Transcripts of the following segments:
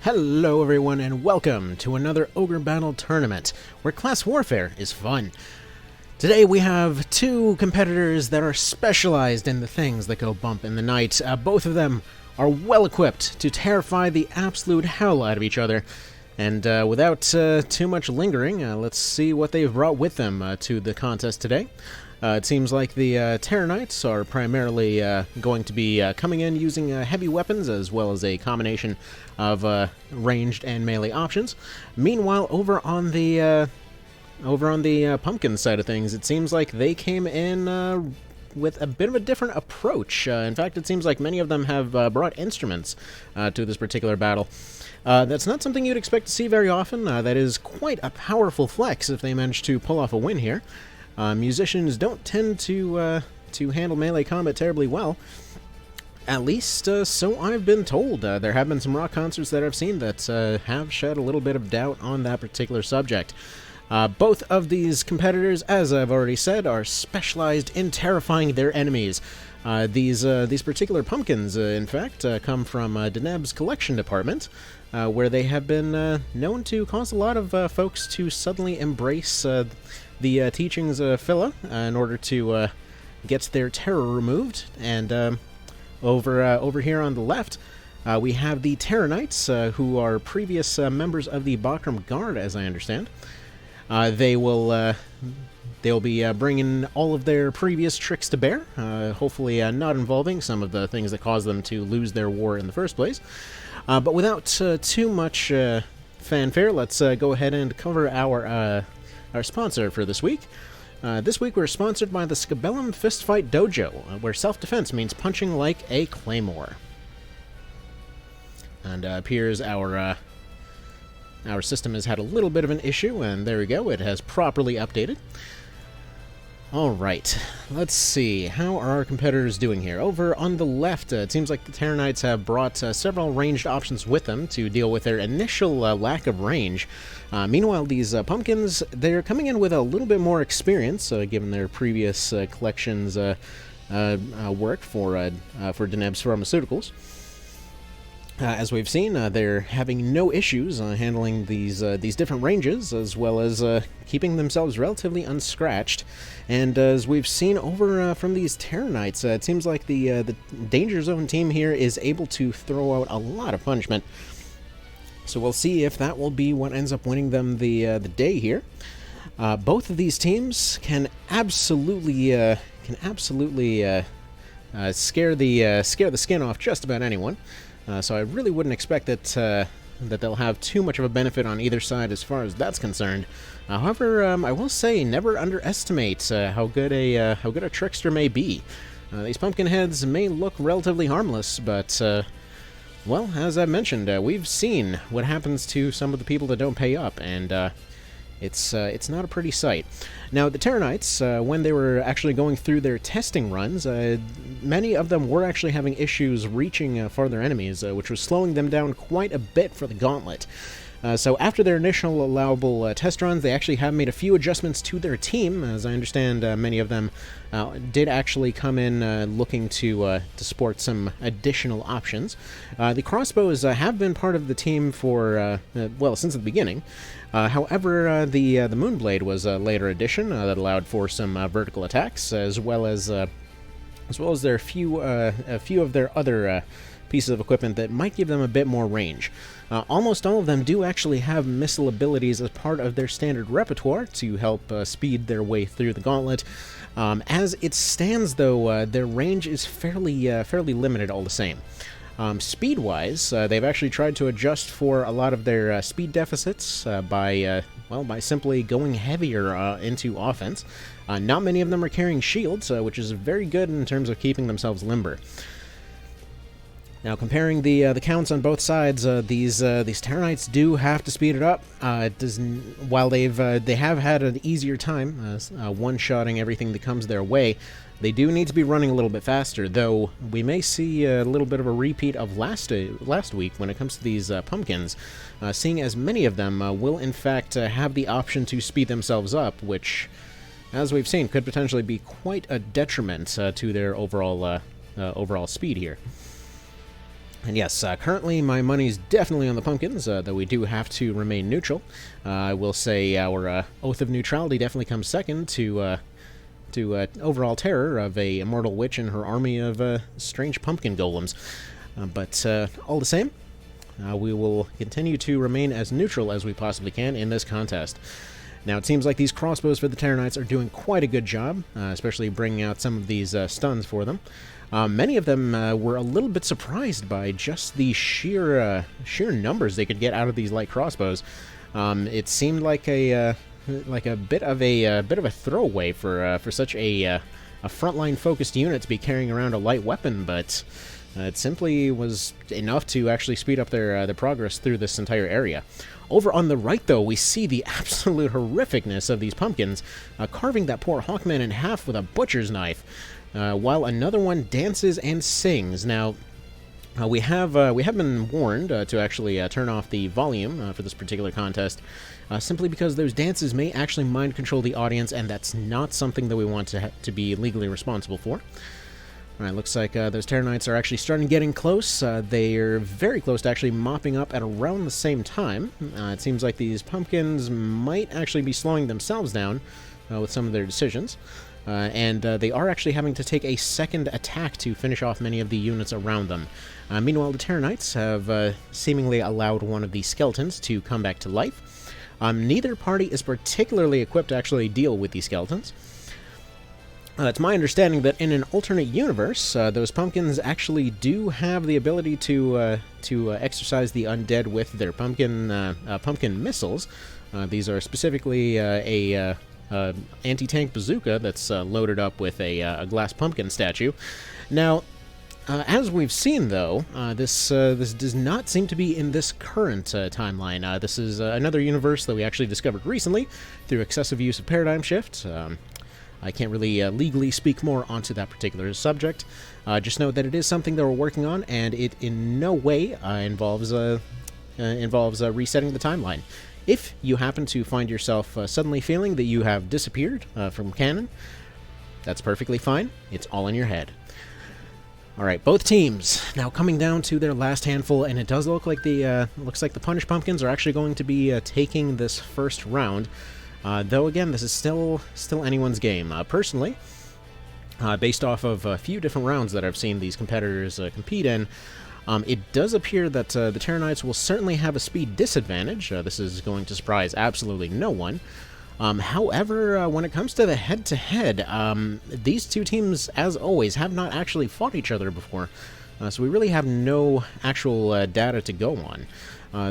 Hello everyone and welcome to another Ogre Battle Tournament, where class warfare is fun. Today we have two competitors that are specialized in the things that go bump in the night. Both of them are well equipped to terrify the absolute hell out of each other. And without too much lingering, let's see what they've brought with them to the contest today. It seems like the Terror Knights are primarily going to be coming in using heavy weapons as well as a combination of ranged and melee options. Meanwhile, over on the pumpkin side of things, it seems like they came in with a bit of a different approach. In fact, it seems like many of them have brought instruments to this particular battle. That's not something you'd expect to see very often. That is quite a powerful flex if they manage to pull off a win here. Musicians don't tend to handle melee combat terribly well. At least, so I've been told. There have been some rock concerts that I've seen that have shed a little bit of doubt on that particular subject. Both of these competitors, as I've already said, are specialized in terrifying their enemies. These particular pumpkins, in fact, come from Deneb's collection department, where they have been known to cause a lot of folks to suddenly embrace the teachings of Phila in order to get their terror removed. And over here on the left, we have the Terror Knights, who are previous members of the Bakram Guard, as I understand. They'll be bringing all of their previous tricks to bear, hopefully not involving some of the things that caused them to lose their war in the first place. But without too much fanfare, let's go ahead and cover our sponsor for this week. This week we're sponsored by the Scabellum Fistfight Dojo, where self-defense means punching like a claymore. And appears our system has had a little bit of an issue, and there we go, it has properly updated. Alright, let's see, how are our competitors doing here? Over on the left, it seems like the Terror Knights have brought several ranged options with them to deal with their initial lack of range. Meanwhile, these pumpkins, they're coming in with a little bit more experience, given their previous collections work for Deneb's Pharmaceuticals. As we've seen, they're having no issues handling these different ranges, as well as keeping themselves relatively unscratched. And as we've seen over from these Terror Knights, it seems like the Danger Zone team here is able to throw out a lot of punishment. So we'll see if that will be what ends up winning them the day here. Both of these teams can absolutely scare the skin off just about anyone. So I really wouldn't expect that they'll have too much of a benefit on either side as far as that's concerned. However, I will say never underestimate how good a trickster may be. These pumpkin heads may look relatively harmless, but well, as I mentioned, we've seen what happens to some of the people that don't pay up, and it's not a pretty sight. Now, the Terror Knights, when they were actually going through their testing runs, many of them were actually having issues reaching farther enemies, which was slowing them down quite a bit for the gauntlet. So after their initial allowable test runs, they actually have made a few adjustments to their team. As I understand, many of them did actually come in looking to sport some additional options. The crossbows have been part of the team for, well, since the beginning. However, the Moonblade was a later addition that allowed for some vertical attacks, as well as their a few of their other pieces of equipment that might give them a bit more range. Almost all of them do actually have missile abilities as part of their standard repertoire to help speed their way through the gauntlet. As it stands, though, their range is fairly limited all the same. Speed-wise, they've actually tried to adjust for a lot of their speed deficits by simply going heavier into offense. Not many of them are carrying shields, which is very good in terms of keeping themselves limber. Now, comparing the counts on both sides, these Terror Knights do have to speed it up. While they have had an easier time one-shotting everything that comes their way, they do need to be running a little bit faster. Though we may see a little bit of a repeat of last week when it comes to these pumpkins, seeing as many of them will in fact have the option to speed themselves up, which, as we've seen, could potentially be quite a detriment to their overall speed here. And yes, currently my money's definitely on the pumpkins, though we do have to remain neutral. I will say our Oath of Neutrality definitely comes second to overall terror of a immortal witch and her army of strange pumpkin golems. But all the same, we will continue to remain as neutral as we possibly can in this contest. Now, it seems like these crossbows for the Terror Knights are doing quite a good job, especially bringing out some of these stuns for them. Many of them were a little bit surprised by just the sheer numbers they could get out of these light crossbows. It seemed like a bit of a throwaway for such a frontline focused unit to be carrying around a light weapon, but it simply was enough to actually speed up their progress through this entire area. Over on the right, though, we see the absolute horrificness of these pumpkins, carving that poor Hawkman in half with a butcher's knife, while another one dances and sings. Now, we have been warned to actually turn off the volume for this particular contest, simply because those dances may actually mind control the audience, and that's not something that we want to be legally responsible for. Alright, looks like those Terror Knights are actually starting getting close. They're very close to actually mopping up at around the same time. It seems like these pumpkins might actually be slowing themselves down with some of their decisions. And they are actually having to take a second attack to finish off many of the units around them. Meanwhile, the Terror Knights have seemingly allowed one of the skeletons to come back to life. Neither party is particularly equipped to actually deal with these skeletons. It's my understanding that in an alternate universe, those pumpkins actually do have the ability to exercise the undead with their pumpkin missiles. These are specifically a anti-tank bazooka that's loaded up with a glass pumpkin statue. Now, as we've seen, though, this does not seem to be in this current timeline. This is another universe that we actually discovered recently through excessive use of Paradigm Shift. I can't really legally speak more onto that particular subject. Just know that it is something that we're working on, and it in no way involves resetting the timeline. If you happen to find yourself suddenly feeling that you have disappeared from canon, that's perfectly fine. It's all in your head. Alright, both teams now coming down to their last handful, and it does look like the Punished Pumpkins are actually going to be taking this first round. Though, again, this is still anyone's game. Personally, based off of a few different rounds that I've seen these competitors compete in, it does appear that the Terror Knights will certainly have a speed disadvantage. This is going to surprise absolutely no one. However, when it comes to the head-to-head, these two teams, as always, have not actually fought each other before, so we really have no actual data to go on.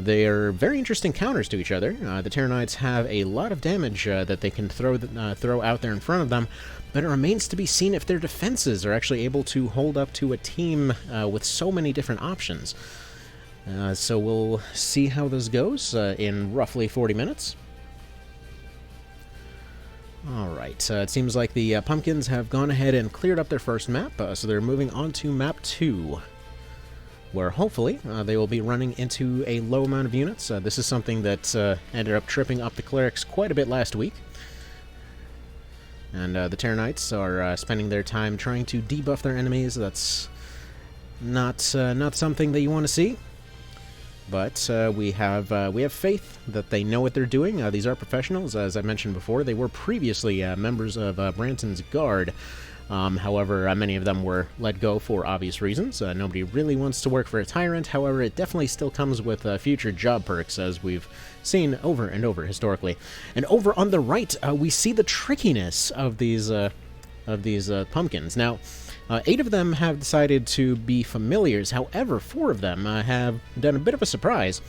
They are very interesting counters to each other. The Terror Knights have a lot of damage that they can throw out there in front of them, but it remains to be seen if their defenses are actually able to hold up to a team with so many different options. So we'll see how this goes in roughly 40 minutes. Alright, it seems like the Pumpkins have gone ahead and cleared up their first map, so they're moving on to map 2. Where hopefully they will be running into a low amount of units. This is something that ended up tripping up the clerics quite a bit last week. And the Terror Knights are spending their time trying to debuff their enemies. That's not something that you want to see. But we have faith that they know what they're doing. These are professionals, as I mentioned before. They were previously members of Branton's Guard. However, many of them were let go for obvious reasons. Nobody really wants to work for a tyrant. However, it definitely still comes with future job perks, as we've seen over and over historically. And over on the right, we see the trickiness of these pumpkins. Now, 8 of them have decided to be familiars. However, 4 of them have done a bit of a surprise.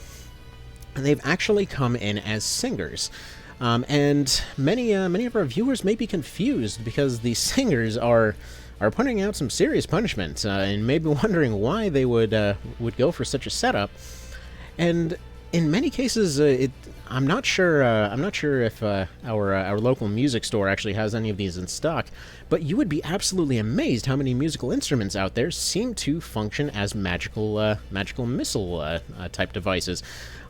They've actually come in as singers. And many of our viewers may be confused because the singers are putting out some serious punishment, and may be wondering why they would go for such a setup. And in many cases, I'm not sure if our local music store actually has any of these in stock, but you would be absolutely amazed how many musical instruments out there seem to function as magical missile type devices.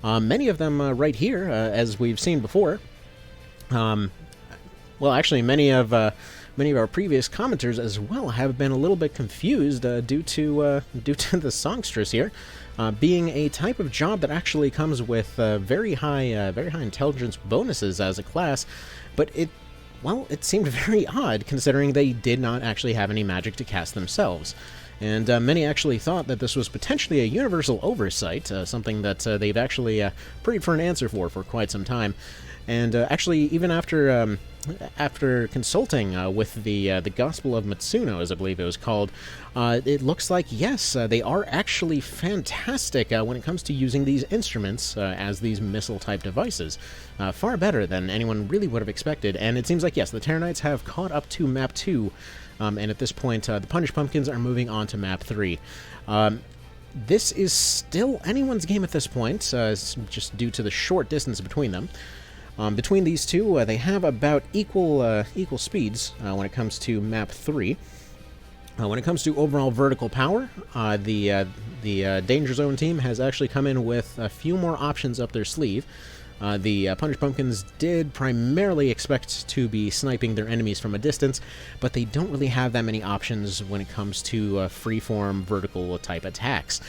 Many of them right here, as we've seen before. Well, actually, many of many of our previous commenters as well have been a little bit confused due to the songstress here being a type of job that actually comes with very high intelligence bonuses as a class, but it seemed very odd considering they did not actually have any magic to cast themselves. And many actually thought that this was potentially a universal oversight, something that they've actually prayed for an answer for quite some time. And actually, even after consulting with the Gospel of Matsuno, as I believe it was called, it looks like, yes, they are actually fantastic when it comes to using these instruments as these missile-type devices. Far better than anyone really would have expected. And it seems like, yes, the Terror Knights have caught up to Map 2, and at this point, the Punish Pumpkins are moving on to Map 3. This is still anyone's game at this point, just due to the short distance between them. Between these two, they have about equal speeds when it comes to Map 3. When it comes to overall vertical power, the Danger Zone team has actually come in with a few more options up their sleeve. The Punish Pumpkins did primarily expect to be sniping their enemies from a distance, but they don't really have that many options when it comes to freeform vertical type attacks.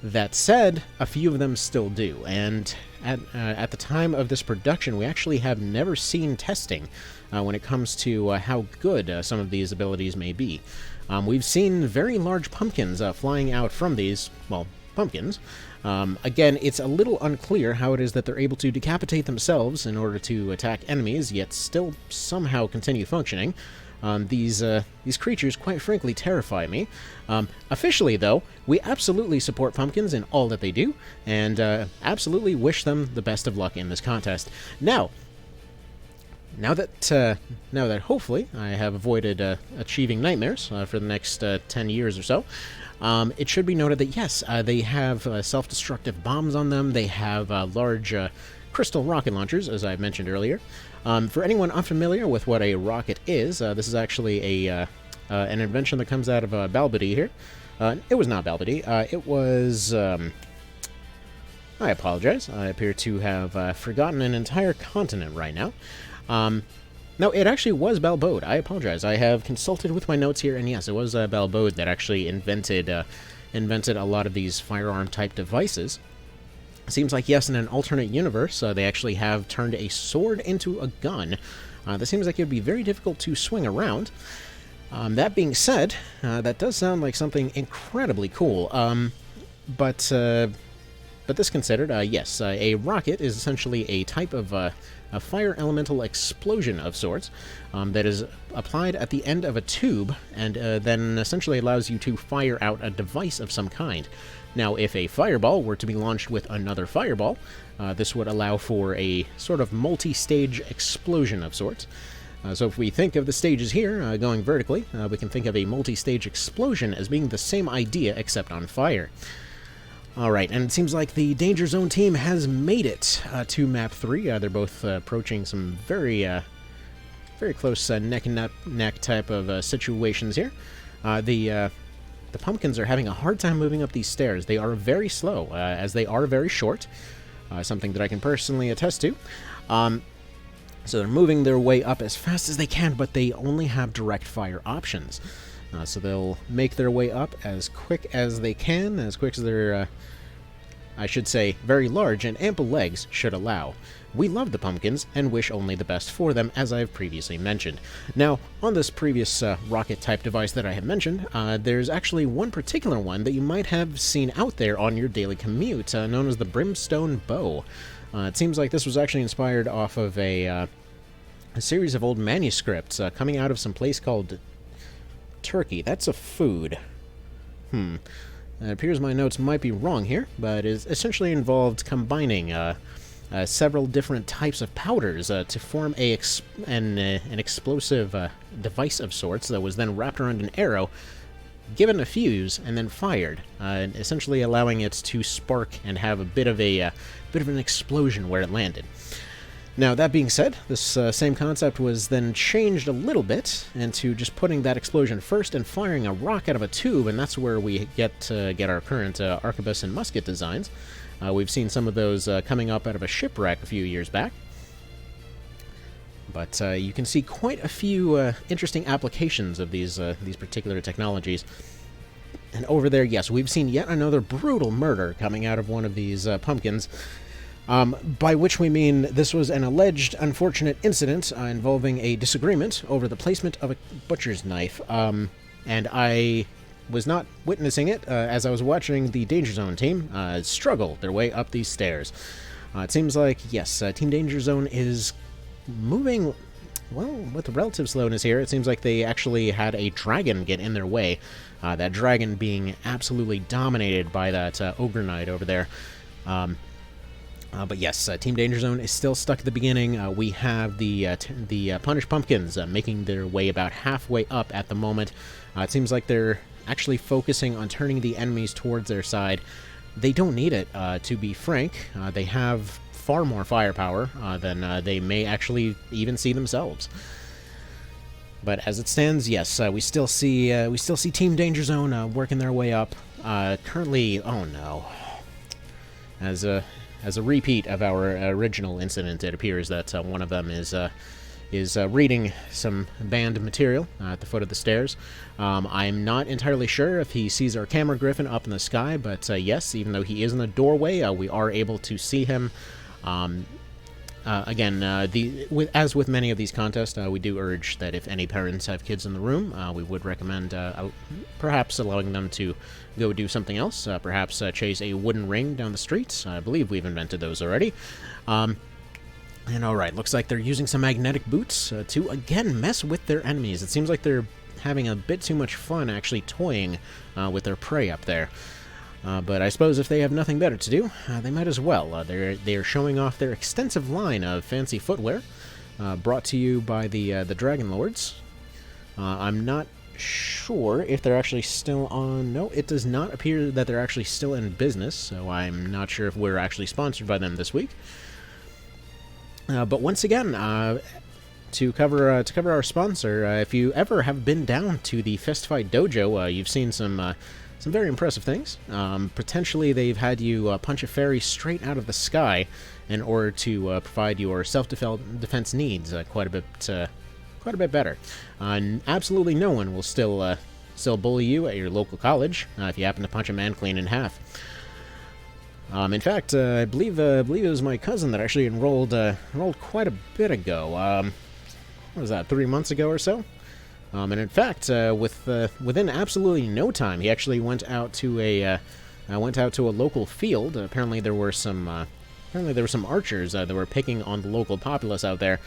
That said, a few of them still do, and at the time of this production, we actually have never seen testing when it comes to how good some of these abilities may be. We've seen very large pumpkins flying out from these, well, pumpkins. Again, it's a little unclear how it is that they're able to decapitate themselves in order to attack enemies, yet still somehow continue functioning. These creatures, quite frankly, terrify me. Officially, though, we absolutely support pumpkins in all that they do, and absolutely wish them the best of luck in this contest. Now that hopefully I have avoided achieving nightmares for the next 10 years or so, it should be noted that yes, they have self-destructive bombs on them. They have large crystal rocket launchers, as I mentioned earlier. For anyone unfamiliar with what a rocket is, this is actually an invention that comes out of Balbody here. It was not Balbody. It was... I apologize. I appear to have forgotten an entire continent right now. No, it actually was Balbode. I apologize. I have consulted with my notes here, and yes, it was Balbode that actually invented a lot of these firearm-type devices. Seems like, yes, in an alternate universe, they actually have turned a sword into a gun. That seems like it would be very difficult to swing around. That being said, that does sound like something incredibly cool. But this considered, yes, a rocket is essentially a type of a fire elemental explosion of sorts that is applied at the end of a tube and then essentially allows you to fire out a device of some kind. Now, if a fireball were to be launched with another fireball, this would allow for a sort of multi-stage explosion of sorts. So if we think of the stages here, going vertically, we can think of a multi-stage explosion as being the same idea except on fire. Alright, and it seems like the Danger Zone team has made it to Map 3. They're both approaching some very close neck-and-neck type of situations here. The pumpkins are having a hard time moving up these stairs. They are very slow, as they are very short, something that I can personally attest to. So they're moving their way up as fast as they can, but they only have direct fire options. So they'll make their way up as quick as they can, as quick as their, I should say, very large and ample legs should allow. We love the pumpkins and wish only the best for them, as I've previously mentioned. Now, on this previous rocket-type device that I have mentioned, there's actually one particular one that you might have seen out there on your daily commute, known as the Brimstone Bow. It seems like this was actually inspired off of a series of old manuscripts coming out of some place called Turkey. That's a food. It appears my notes might be wrong here, but it essentially involved combining several different types of powders to form an explosive device of sorts that was then wrapped around an arrow, given a fuse, and then fired, essentially allowing it to spark and have a bit of an explosion where it landed. Now, that being said, this same concept was then changed a little bit into just putting that explosion first and firing a rock out of a tube, and that's where we get our current arquebus and musket designs. We've seen some of those coming up out of a shipwreck a few years back. But you can see quite a few interesting applications of these particular technologies. And over there, yes, we've seen yet another brutal murder coming out of one of these pumpkins. By which we mean this was an alleged unfortunate incident involving a disagreement over the placement of a butcher's knife. And I was not witnessing it as I was watching the Danger Zone team struggle their way up these stairs. It seems like, yes, Team Danger Zone is moving, well, with relative slowness here. It seems like they actually had a dragon get in their way. That dragon being absolutely dominated by that Ogre Knight over there. But yes, Team Danger Zone is still stuck at the beginning. We have the Punished Pumpkins making their way about halfway up at the moment. It seems like they're actually focusing on turning the enemies towards their side. They don't need it, to be frank. They have far more firepower than they may actually even see themselves. But as it stands, yes, we still see Team Danger Zone working their way up. Currently, oh no, as a repeat of our original incident, it appears that one of them is reading some banned material at the foot of the stairs. I'm not entirely sure if he sees our camera griffin up in the sky, but yes, even though he is in the doorway, we are able to see him. Again, as with many of these contests, we do urge that if any parents have kids in the room, we would recommend perhaps allowing them to go do something else, perhaps chase a wooden ring down the streets. I believe we've invented those already. And alright, looks like they're using some magnetic boots to, again, mess with their enemies. It seems like they're having a bit too much fun actually toying with their prey up there. But I suppose if they have nothing better to do, they might as well. They're showing off their extensive line of fancy footwear, brought to you by the Dragon Lords. I'm not sure if they're actually still on... No, it does not appear that they're actually still in business, so I'm not sure if we're actually sponsored by them this week. But once again, to cover our sponsor, if you ever have been down to the Fist Fight Dojo, you've seen some very impressive things. Potentially, they've had you punch a fairy straight out of the sky in order to provide your self-defense needs quite a bit better. Absolutely no one will still bully you at your local college if you happen to punch a man clean in half. In fact, I believe it was my cousin that actually enrolled quite a bit ago. What was that, 3 months ago or so? And in fact, within absolutely no time, he actually went out to a local field. Apparently, there were some archers that were picking on the local populace out there.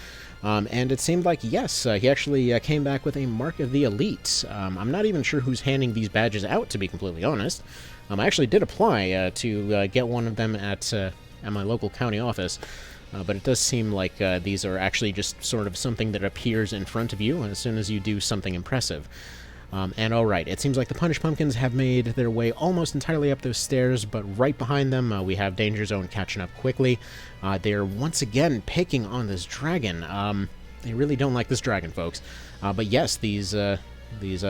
And it seemed like, yes, he actually came back with a Mark of the Elite. I'm not even sure who's handing these badges out, to be completely honest. I actually did apply to get one of them at my local county office, but it does seem like these are actually just sort of something that appears in front of you as soon as you do something impressive. And alright, it seems like the Punished Pumpkins have made their way almost entirely up those stairs, but right behind them we have Danger Zone catching up quickly. They're once again picking on this dragon. They really don't like this dragon, folks. But yes, these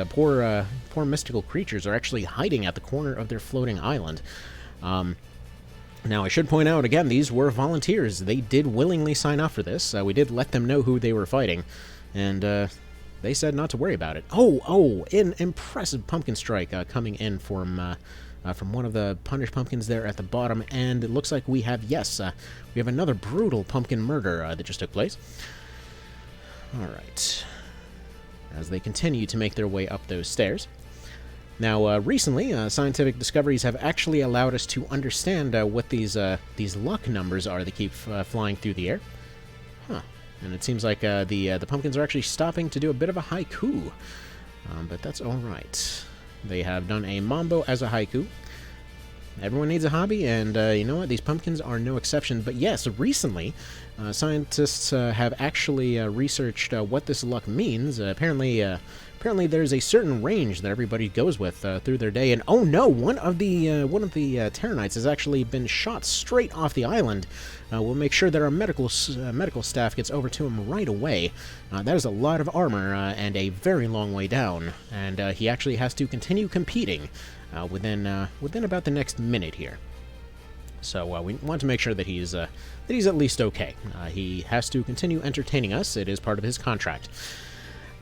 poor mystical creatures are actually hiding at the corner of their floating island. Now, I should point out, again, these were volunteers. They did willingly sign up for this. We did let them know who they were fighting, and they said not to worry about it. Oh, an impressive pumpkin strike coming in from one of the Punished Pumpkins there at the bottom, and it looks like we have, we have another brutal pumpkin murder that just took place. Alright. As they continue to make their way up those stairs. Now, recently, scientific discoveries have actually allowed us to understand what these luck numbers are that keep flying through the air. Huh. And it seems like the pumpkins are actually stopping to do a bit of a haiku. But that's alright. They have done a mambo as a haiku. Everyone needs a hobby, and you know what? These pumpkins are no exception. But yes, recently, scientists have actually researched what this luck means. Apparently, there's a certain range that everybody goes with through their day. And oh no, one of the Terranites has actually been shot straight off the island. We'll make sure that our medical staff gets over to him right away. That is a lot of armor and a very long way down, and he actually has to continue competing within about the next minute here. So we want to make sure that he's at least okay. He has to continue entertaining us. It is part of his contract.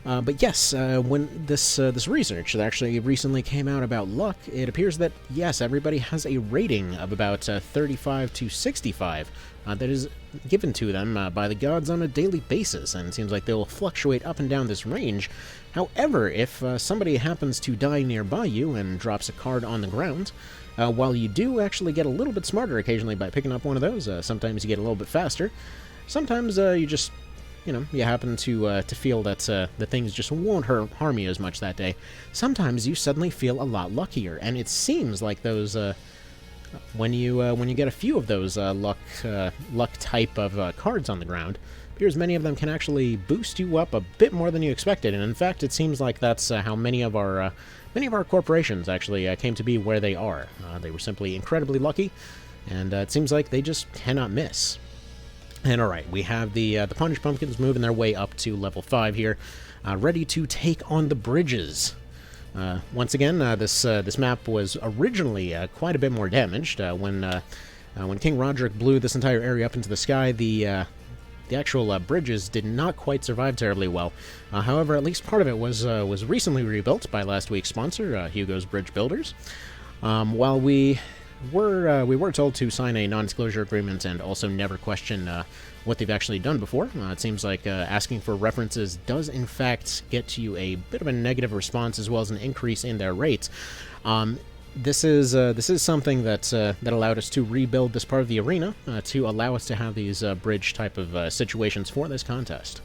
But yes, when this research that actually recently came out about luck, it appears that, yes, everybody has a rating of about 35 to 65 that is given to them by the gods on a daily basis, and it seems like they will fluctuate up and down this range. However, if somebody happens to die nearby you and drops a card on the ground, while you do actually get a little bit smarter occasionally by picking up one of those, sometimes you get a little bit faster, sometimes you just... you happen to feel that the things just won't harm you as much that day. Sometimes you suddenly feel a lot luckier, and it seems like those when you get a few of those luck type of cards on the ground, it appears many of them can actually boost you up a bit more than you expected. And in fact, it seems like that's how many of our corporations actually came to be where they are. They were simply incredibly lucky, and it seems like they just cannot miss. And alright, we have the Punish Pumpkins moving their way up to level 5 here, ready to take on the bridges. Once again, this map was originally quite a bit more damaged. When King Roderick blew this entire area up into the sky, the actual bridges did not quite survive terribly well. However, at least part of it was recently rebuilt by last week's sponsor, Hugo's Bridge Builders. While we were told to sign a non-disclosure agreement and also never question what they've actually done before. It seems like asking for references does in fact get you a bit of a negative response as well as an increase in their rates. This is something that allowed us to rebuild this part of the arena to allow us to have these bridge type of situations for this contest.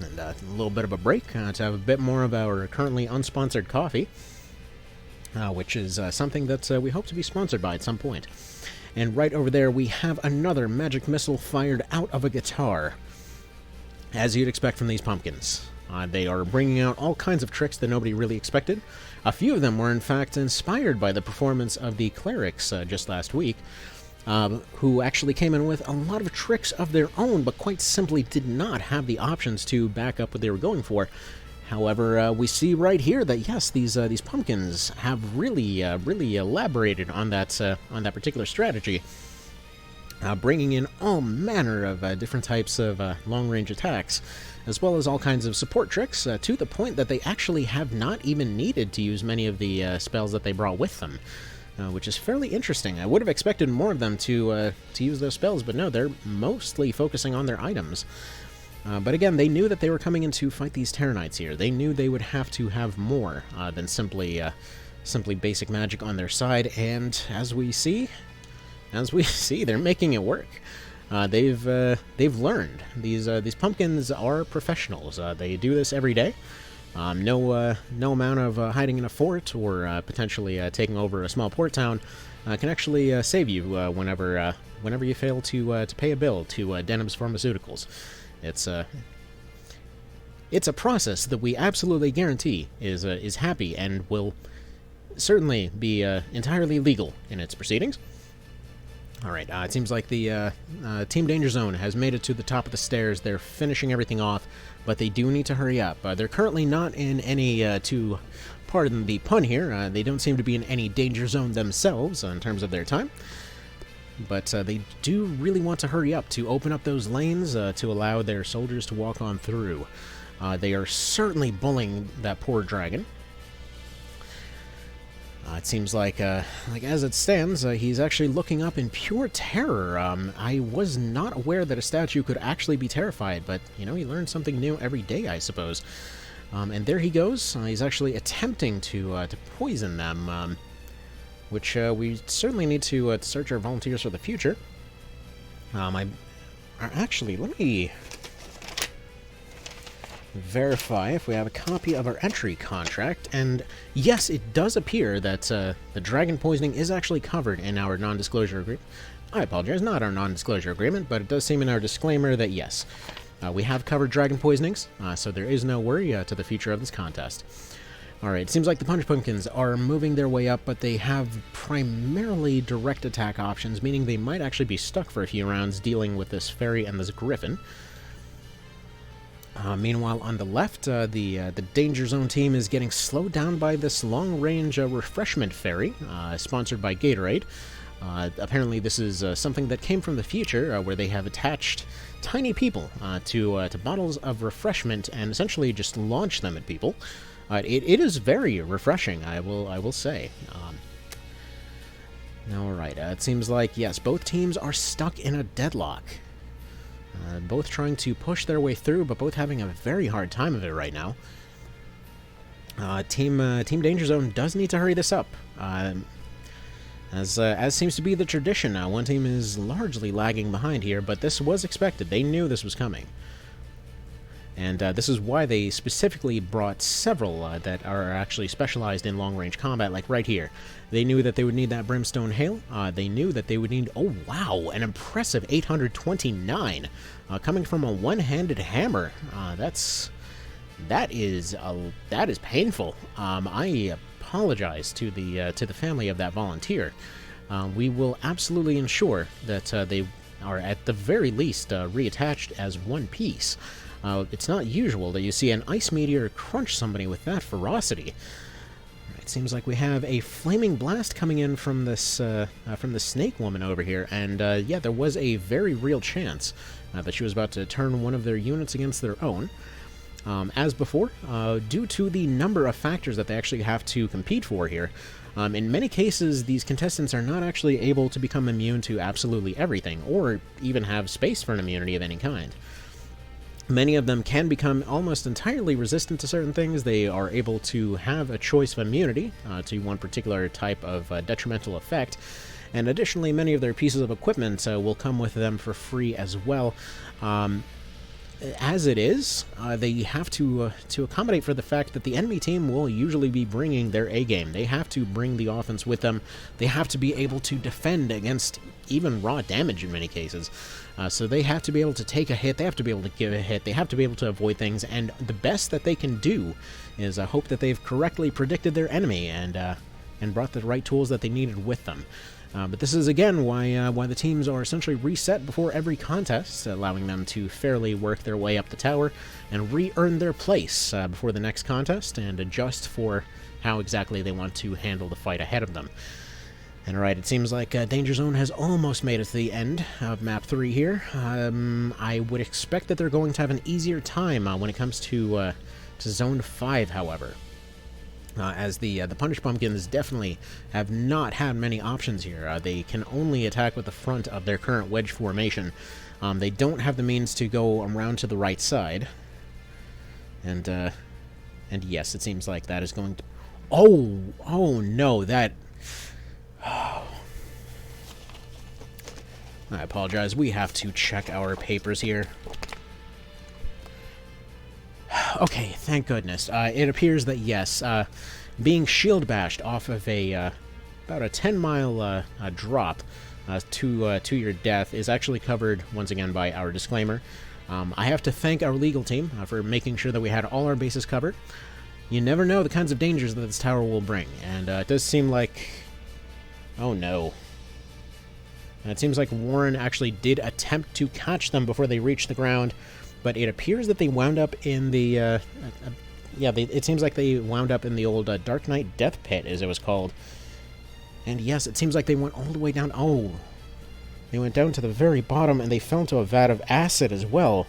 And a little bit of a break to have a bit more of our currently unsponsored coffee. Which is something that we hope to be sponsored by at some point. And right over there we have another magic missile fired out of a guitar, as you'd expect from these pumpkins. They are bringing out all kinds of tricks that nobody really expected. A few of them were in fact inspired by the performance of the clerics just last week, who actually came in with a lot of tricks of their own, but quite simply did not have the options to back up what they were going for. However, we see right here that yes, these pumpkins have really elaborated on that particular strategy, bringing in all manner of different types of long-range attacks, as well as all kinds of support tricks, to the point that they actually have not even needed to use many of the spells that they brought with them, which is fairly interesting. I would have expected more of them to use those spells, but no, they're mostly focusing on their items. But again, they knew that they were coming in to fight these Terranites here. They knew they would have to have more than simply basic magic on their side, and as we see, they're making it work. They've learned. These pumpkins are professionals. They do this every day. No amount of hiding in a fort or potentially taking over a small port town can actually save you whenever you fail to pay a bill to Denham's Pharmaceuticals. It's a process that we absolutely guarantee is happy and will certainly be entirely legal in its proceedings. All right, it seems like the Team Danger Zone has made it to the top of the stairs. They're finishing everything off, but they do need to hurry up. They're currently not in any, to pardon the pun here, they don't seem to be in any danger zone themselves in terms of their time. But they do really want to hurry up to open up those lanes to allow their soldiers to walk on through. They are certainly bullying that poor dragon. It seems like as it stands, he's actually looking up in pure terror. I was not aware that a statue could actually be terrified, but, you know, he learns something new every day, I suppose. And there he goes. He's actually attempting to poison them, which we certainly need to search our volunteers for the future. Actually, let me verify if we have a copy of our entry contract, and yes, it does appear that the dragon poisoning is actually covered in our non-disclosure agreement. I apologize, not our non-disclosure agreement, but it does seem in our disclaimer that yes, we have covered dragon poisonings, so there is no worry to the future of this contest. Alright, it seems like the Punch Pumpkins are moving their way up, but they have primarily direct attack options, meaning they might actually be stuck for a few rounds dealing with this fairy and this griffin. Meanwhile, on the left, the Danger Zone team is getting slowed down by this long-range refreshment ferry, sponsored by Gatorade. Apparently, this is something that came from the future, where they have attached tiny people to bottles of refreshment and essentially just launch them at people. It is very refreshing, I will say. All right, it seems like, yes, both teams are stuck in a deadlock. Both trying to push their way through, but both having a very hard time of it right now. Team Danger Zone does need to hurry this up. As seems to be the tradition now, one team is largely lagging behind here, but this was expected. They knew this was coming. And this is why they specifically brought several that are actually specialized in long-range combat, like right here. They knew that they would need that Brimstone Hail. They knew that they would need... Oh, wow! An impressive 829 coming from a one-handed hammer. That is painful. I apologize to the family of that volunteer. We will absolutely ensure that they are at the very least reattached as one piece. It's not usual that you see an ice meteor crunch somebody with that ferocity. It seems like we have a flaming blast coming in from this from the snake woman over here, and yeah, there was a very real chance that she was about to turn one of their units against their own. As before, due to the number of factors that they actually have to compete for here, in many cases, these contestants are not actually able to become immune to absolutely everything, or even have space for an immunity of any kind. Many of them can become almost entirely resistant to certain things. They are able to have a choice of immunity to one particular type of detrimental effect, and additionally, many of their pieces of equipment will come with them for free as well. As it is, they have to accommodate for the fact that the enemy team will usually be bringing their A-game. They have to bring the offense with them. They have to be able to defend against even raw damage in many cases. So they have to be able to take a hit, they have to be able to give a hit, they have to be able to avoid things, and the best that they can do is hope that they've correctly predicted their enemy and brought the right tools that they needed with them. But this is, again, why the teams are essentially reset before every contest, allowing them to fairly work their way up the tower and re-earn their place before the next contest and adjust for how exactly they want to handle the fight ahead of them. And alright, it seems like Danger Zone has almost made it to the end of Map 3 here. I would expect that they're going to have an easier time when it comes to Zone 5, however. As the Punish Pumpkins definitely have not had many options here. They can only attack with the front of their current wedge formation. They don't have the means to go around to the right side. And yes, it seems like that is going to... Oh no, that... I apologize, we have to check our papers here. Okay, thank goodness. It appears that, yes, being shield bashed off of a about a 10-mile drop to your death is actually covered, once again, by our disclaimer. I have to thank our legal team for making sure that we had all our bases covered. You never know the kinds of dangers that this tower will bring, and it does seem like... Oh no. It seems like Warren actually did attempt to catch them before they reached the ground, but it appears that they wound up in the, it seems like they wound up in the old Dark Knight Death Pit, as it was called. And yes, it seems like they went all the way down. Oh, they went down to the very bottom, and they fell into a vat of acid as well.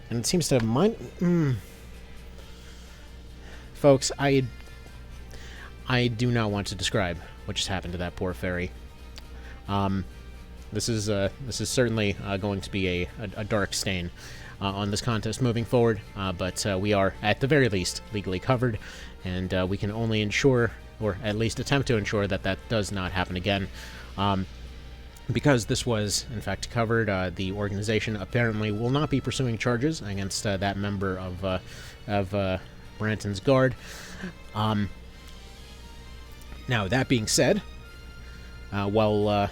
And it seems to Folks, I do not want to describe what just happened to that poor fairy. This is certainly going to be a dark stain on this contest moving forward, but we are, at the very least, legally covered, and we can only ensure, or at least attempt to ensure, that that does not happen again. Because this was, in fact, covered, the organization apparently will not be pursuing charges against that member of Branton's guard. Now, that being said, while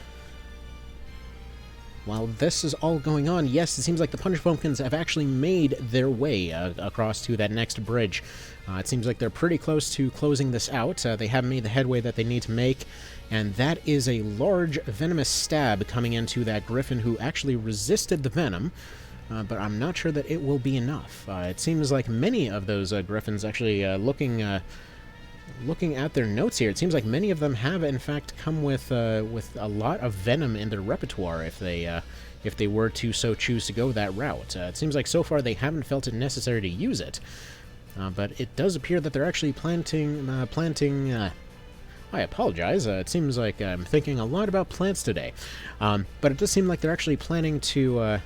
this is all going on, yes, it seems like the Punish Pumpkins have actually made their way across to that next bridge. It seems like they're pretty close to closing this out. They have made the headway that they need to make, and that is a large venomous stab coming into that griffin who actually resisted the venom. but I'm not sure that it will be enough. It seems like many of those griffins actually looking at their notes here, it seems like many of them have in fact come with a lot of venom in their repertoire if they were to so choose to go that route. It seems like so far they haven't felt it necessary to use it, but it does appear that they're actually planting. I apologize. It seems like I'm thinking a lot about plants today, but it does seem like they're actually planning to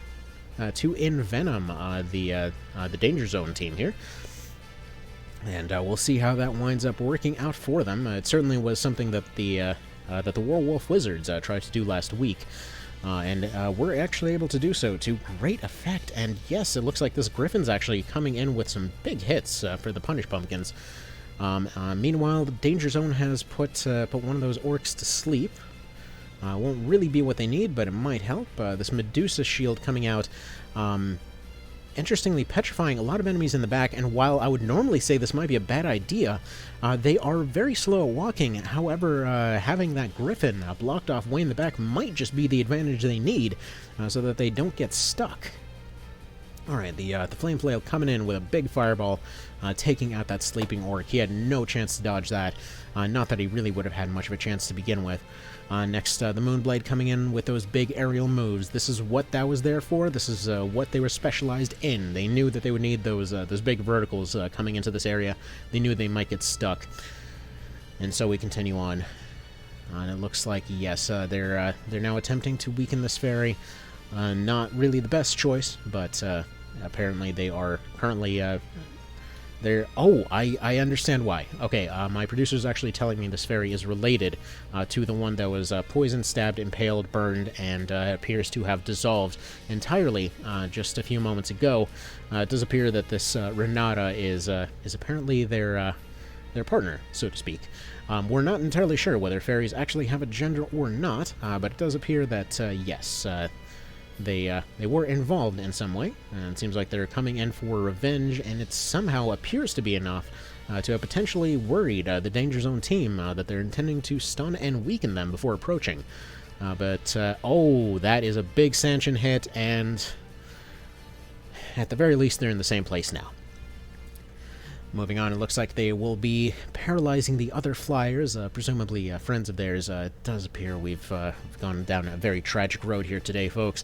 envenom the Danger Zone team here. And we'll see how that winds up working out for them. It certainly was something that the Werewolf Wizards tried to do last week, and we're actually able to do so to great effect. And yes, it looks like this Griffin's actually coming in with some big hits for the Punish Pumpkins. Meanwhile, the Danger Zone has put one of those orcs to sleep. Won't really be what they need, but it might help. This Medusa shield coming out, interestingly petrifying a lot of enemies in the back, and while I would normally say this might be a bad idea, they are very slow at walking. However, having that Griffin blocked off way in the back might just be the advantage they need, so that they don't get stuck. Alright, the Flame Flail coming in with a big fireball, taking out that sleeping orc. He had no chance to dodge that. Not that he really would have had much of a chance to begin with. Next, the Moonblade coming in with those big aerial moves. This is what that was there for. This is what they were specialized in. They knew that they would need those big verticals coming into this area. They knew they might get stuck. And so we continue on. And it looks like, yes, they're now attempting to weaken this fairy. Not really the best choice, but apparently they are currently... Oh, I understand why. Okay, my producer's actually telling me this fairy is related to the one that was poisoned, stabbed, impaled, burned, and appears to have dissolved entirely just a few moments ago. It does appear that this Renata is apparently their partner, so to speak. We're not entirely sure whether fairies actually have a gender or not, but it does appear that, yes, they were involved in some way, and it seems like they're coming in for revenge, and it somehow appears to be enough to have potentially worried the Danger Zone team that they're intending to stun and weaken them before approaching. Oh, that is a big Sanction hit, and at the very least they're in the same place now. Moving on, it looks like they will be paralyzing the other flyers, presumably friends of theirs. It does appear we've gone down a very tragic road here today, folks.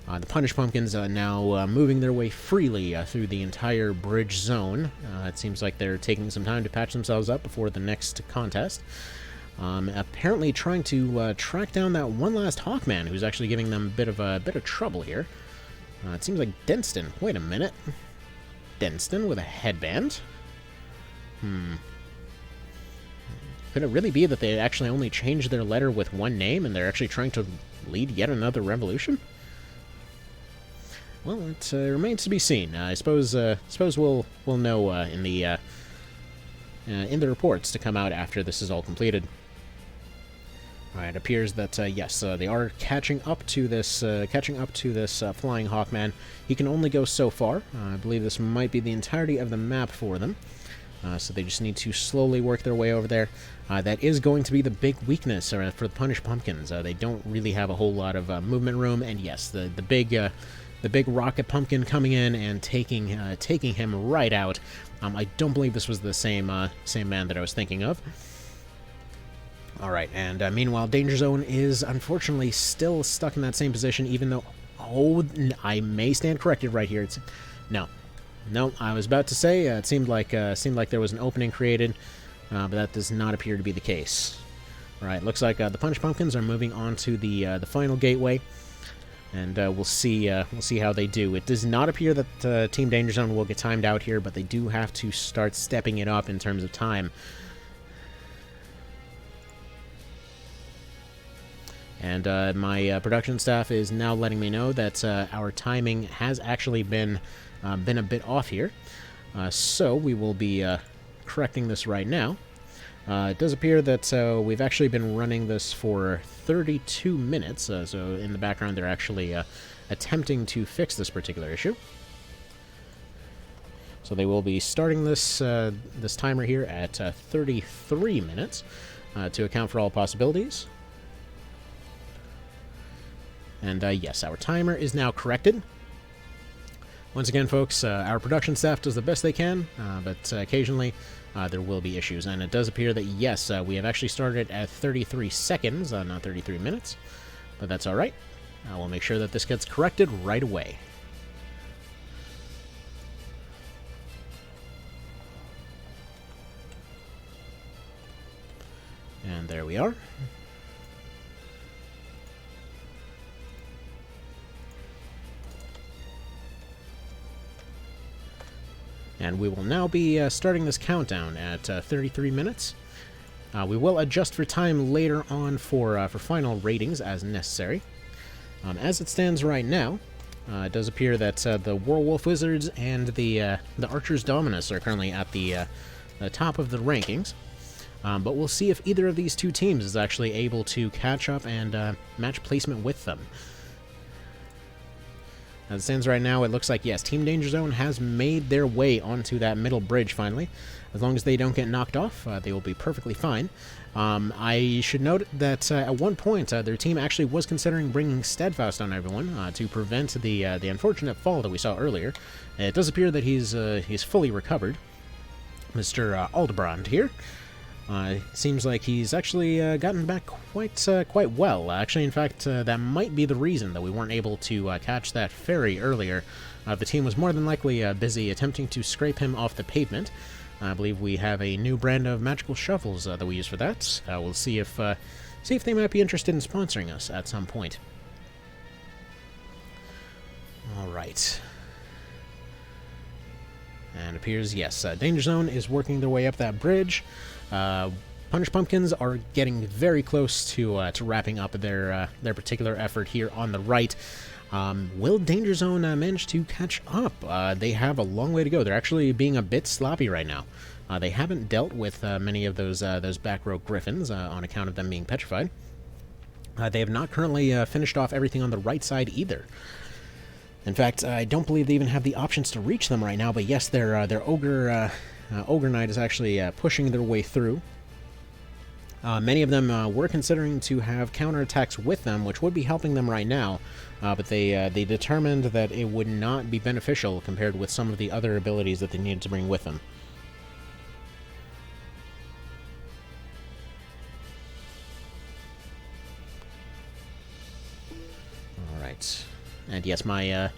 The Punish Pumpkins now moving their way freely through the entire bridge zone. It seems like they're taking some time to patch themselves up before the next contest. Apparently trying to track down that one last Hawkman, who's actually giving them a bit of trouble here. It seems like Denston. Wait a minute. Denston with a headband? Could it really be that they actually only changed their letter with one name and they're actually trying to lead yet another revolution? Well, it remains to be seen. I suppose we'll know in the reports to come out after this is all completed. Alright, it appears that yes, they are catching up to this flying Hawkman. He can only go so far. I believe this might be the entirety of the map for them. So they just need to slowly work their way over there. That is going to be the big weakness for the Punish Pumpkins. They don't really have a whole lot of movement room, and yes, the big rocket pumpkin coming in and taking him right out. I don't believe this was the same man that I was thinking of. All right, and meanwhile, Danger Zone is unfortunately still stuck in that same position, even though I may stand corrected right here. No, I was about to say it seemed like there was an opening created, but that does not appear to be the case. All right, looks like the Punish Pumpkins are moving on to the final gateway, and we'll see how they do. It does not appear that Team Danger Zone will get timed out here, but they do have to start stepping it up in terms of time. And my production staff is now letting me know that our timing has actually been a bit off here. So we will be correcting this right now. It does appear that we've actually been running this for 32 minutes. So in the background, they're actually attempting to fix this particular issue. So they will be starting this this timer here at 33 minutes to account for all possibilities. And yes, our timer is now corrected. Once again, folks, our production staff does the best they can, but occasionally there will be issues. And it does appear that, yes, we have actually started at 33 seconds, not 33 minutes. But that's all right. We'll make sure that this gets corrected right away. And there we are. And we will now be starting this countdown at 33 minutes. We will adjust for time later on for final ratings as necessary. As it stands right now, it does appear that the Werewolf Wizards and the Archers Dominus are currently at the top of the rankings. But we'll see if either of these two teams is actually able to catch up and match placement with them. As it stands right now, it looks like, yes, Team Danger Zone has made their way onto that middle bridge finally. As long as they don't get knocked off, they will be perfectly fine. I should note that at one point, their team actually was considering bringing Steadfast on everyone to prevent the unfortunate fall that we saw earlier. It does appear that he's fully recovered. Mr. Aldebrand here. Seems like he's actually gotten back quite well. Actually, in fact, that might be the reason that we weren't able to catch that ferry earlier. The team was more than likely busy attempting to scrape him off the pavement. I believe we have a new brand of magical shovels that we use for that. We'll see if they might be interested in sponsoring us at some point. All right. And it appears, yes, Danger Zone is working their way up that bridge. Punish Pumpkins are getting very close to wrapping up their particular effort here on the right. Will Danger Zone manage to catch up? They have a long way to go. They're actually being a bit sloppy right now. They haven't dealt with many of those back row griffins on account of them being petrified. They have not currently finished off everything on the right side either. In fact, I don't believe they even have the options to reach them right now, but yes, their Ogre Knight is actually pushing their way through. Many of them were considering to have counterattacks with them, which would be helping them right now, but they determined that it would not be beneficial compared with some of the other abilities that they needed to bring with them. Alright. And yes, my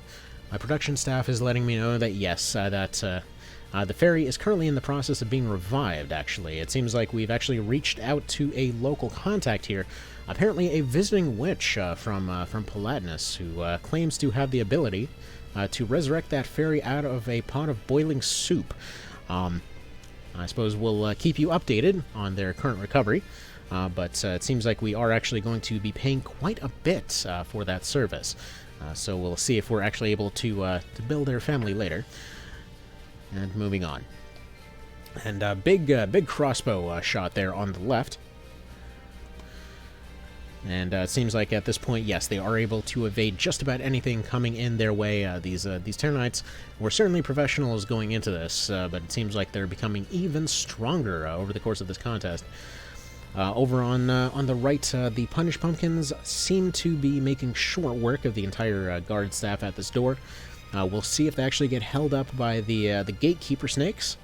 production staff is letting me know that yes, the ferry is currently in the process of being revived, actually. It seems like we've actually reached out to a local contact here, apparently a visiting witch from Palatinus, who claims to have the ability to resurrect that ferry out of a pot of boiling soup. I suppose we'll keep you updated on their current recovery, but it seems like we are actually going to be paying quite a bit for that service. So we'll see if we're actually able to build their family later. And moving on. And big crossbow shot there on the left. And it seems like at this point, yes, they are able to evade just about anything coming in their way. These Terranites were certainly professionals going into this, but it seems like they're becoming even stronger over the course of this contest. Over on the right, the Punish Pumpkins seem to be making short work of the entire guard staff at this door. We'll see if they actually get held up by the Gatekeeper Snakes.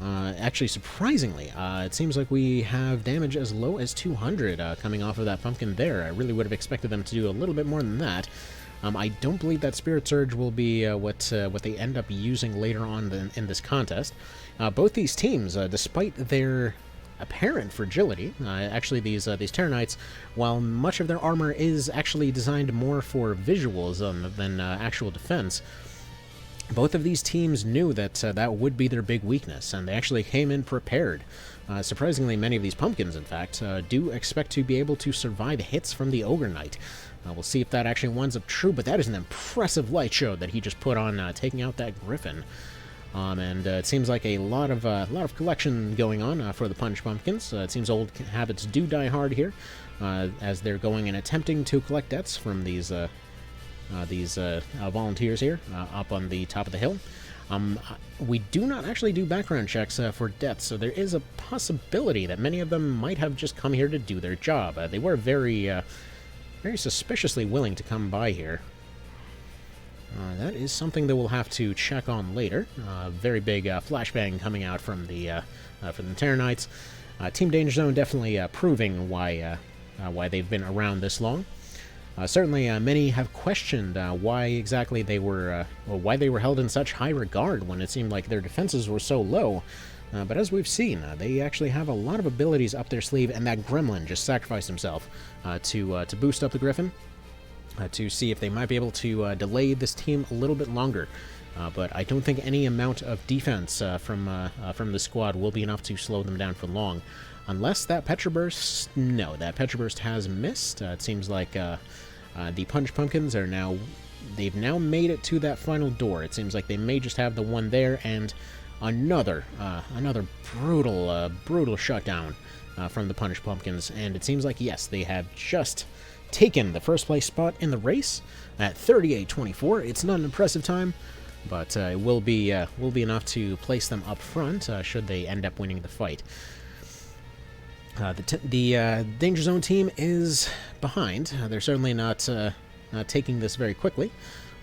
Actually, surprisingly, it seems like we have damage as low as 200 coming off of that pumpkin there. I really would have expected them to do a little bit more than that. I don't believe that Spirit Surge will be what they end up using later on in this contest. Both these teams, despite their apparent fragility, actually these Terranites, while much of their armor is actually designed more for visuals than actual defense, both of these teams knew that that would be their big weakness, and they actually came in prepared. Surprisingly, many of these pumpkins, in fact, do expect to be able to survive hits from the Ogre Knight. We'll see if that actually winds up true, but that is an impressive light show that he just put on taking out that Griffin. And it seems like a lot of collection going on for the Punish Pumpkins. It seems old habits do die hard here, as they're going and attempting to collect debts from these volunteers here up on the top of the hill. We do not actually do background checks for deaths, so there is a possibility that many of them might have just come here to do their job. They were very suspiciously willing to come by here. That is something that we'll have to check on later. Very big flashbang coming out from the Terror Knights. Team Danger Zone definitely proving why they've been around this long. Certainly, many have questioned why exactly they were, or why they were held in such high regard when it seemed like their defenses were so low. But as we've seen, they actually have a lot of abilities up their sleeve, and that Gremlin just sacrificed himself to boost up the Griffin, to see if they might be able to delay this team a little bit longer. But I don't think any amount of defense from the squad will be enough to slow them down for long. Unless that Petroburst... No, that Petroburst has missed. It seems like the Punch Pumpkins are now... They've now made it to that final door. It seems like they may just have the one there, and another brutal shutdown from the Punch Pumpkins. And it seems like, yes, they have just taken the first place spot in the race at 38-24. It's not an impressive time, but it will be enough to place them up front should they end up winning the fight. The Danger Zone team is behind. They're certainly not taking this very quickly,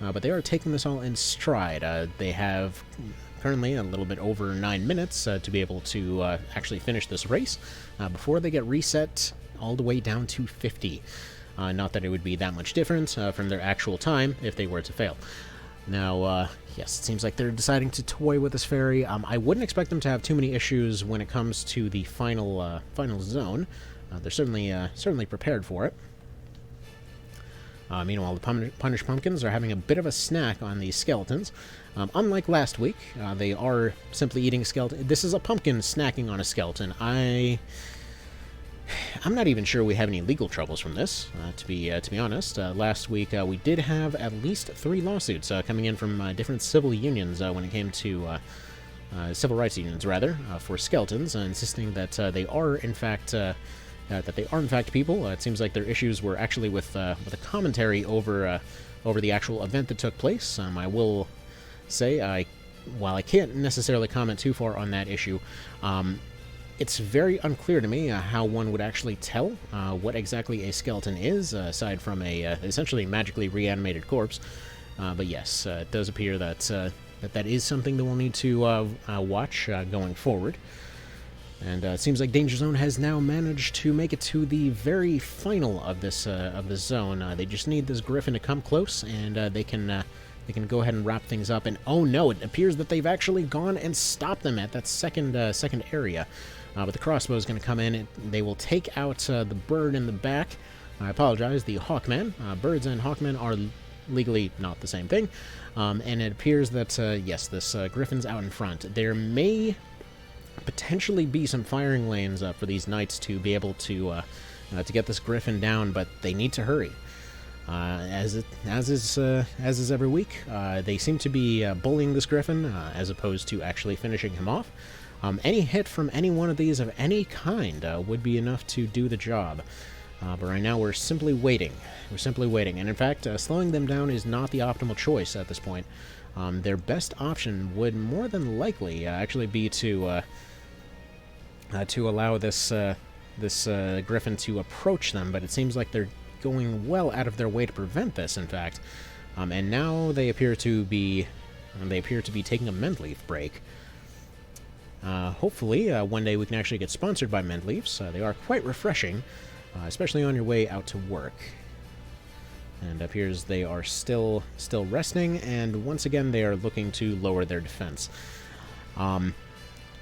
but they are taking this all in stride. They have currently a little bit over 9 minutes to be able to actually finish this race before they get reset all the way down to 50. Not that it would be that much different from their actual time if they were to fail. Now, yes, it seems like they're deciding to toy with this ferry. I wouldn't expect them to have too many issues when it comes to the final zone. They're certainly prepared for it. Meanwhile, the Punished Pumpkins are having a bit of a snack on these skeletons. Unlike last week, they are simply eating a skeleton. This is a pumpkin snacking on a skeleton. I'm not even sure we have any legal troubles from this, to be honest. Last week, we did have at least 3 lawsuits coming in from different civil unions when it came to civil rights unions, rather, for skeletons, insisting that they are in fact people. It seems like their issues were actually with a commentary over the actual event that took place. I will say, while I can't necessarily comment too far on that issue, it's very unclear to me how one would actually tell what exactly a skeleton is, aside from a essentially magically reanimated corpse. But yes, it does appear that that is something that we'll need to watch going forward. And it seems like Danger Zone has now managed to make it to the very final of this zone. They just need this Griffin to come close, and they can go ahead and wrap things up. And oh no, it appears that they've actually gone and stopped them at that second area. But the crossbow is going to come in, and they will take out the bird in the back. I apologize, the Hawkman. Birds and Hawkmen are legally not the same thing. And it appears that, yes, this Griffin's out in front. There may potentially be some firing lanes for these knights to be able to get this Griffin down, but they need to hurry. As is every week, they seem to be bullying this Griffin as opposed to actually finishing him off. Any hit from any one of these of any kind would be enough to do the job. But right now we're simply waiting. We're simply waiting. And in fact, slowing them down is not the optimal choice at this point. Their best option would more than likely actually be to allow this Griffin to approach them, but it seems like they're going well out of their way to prevent this, in fact. And now they appear to be taking a mint leaf break. Hopefully, one day we can actually get sponsored by mint leaves. They are quite refreshing, especially on your way out to work. And it appears they are still resting, and once again they are looking to lower their defense.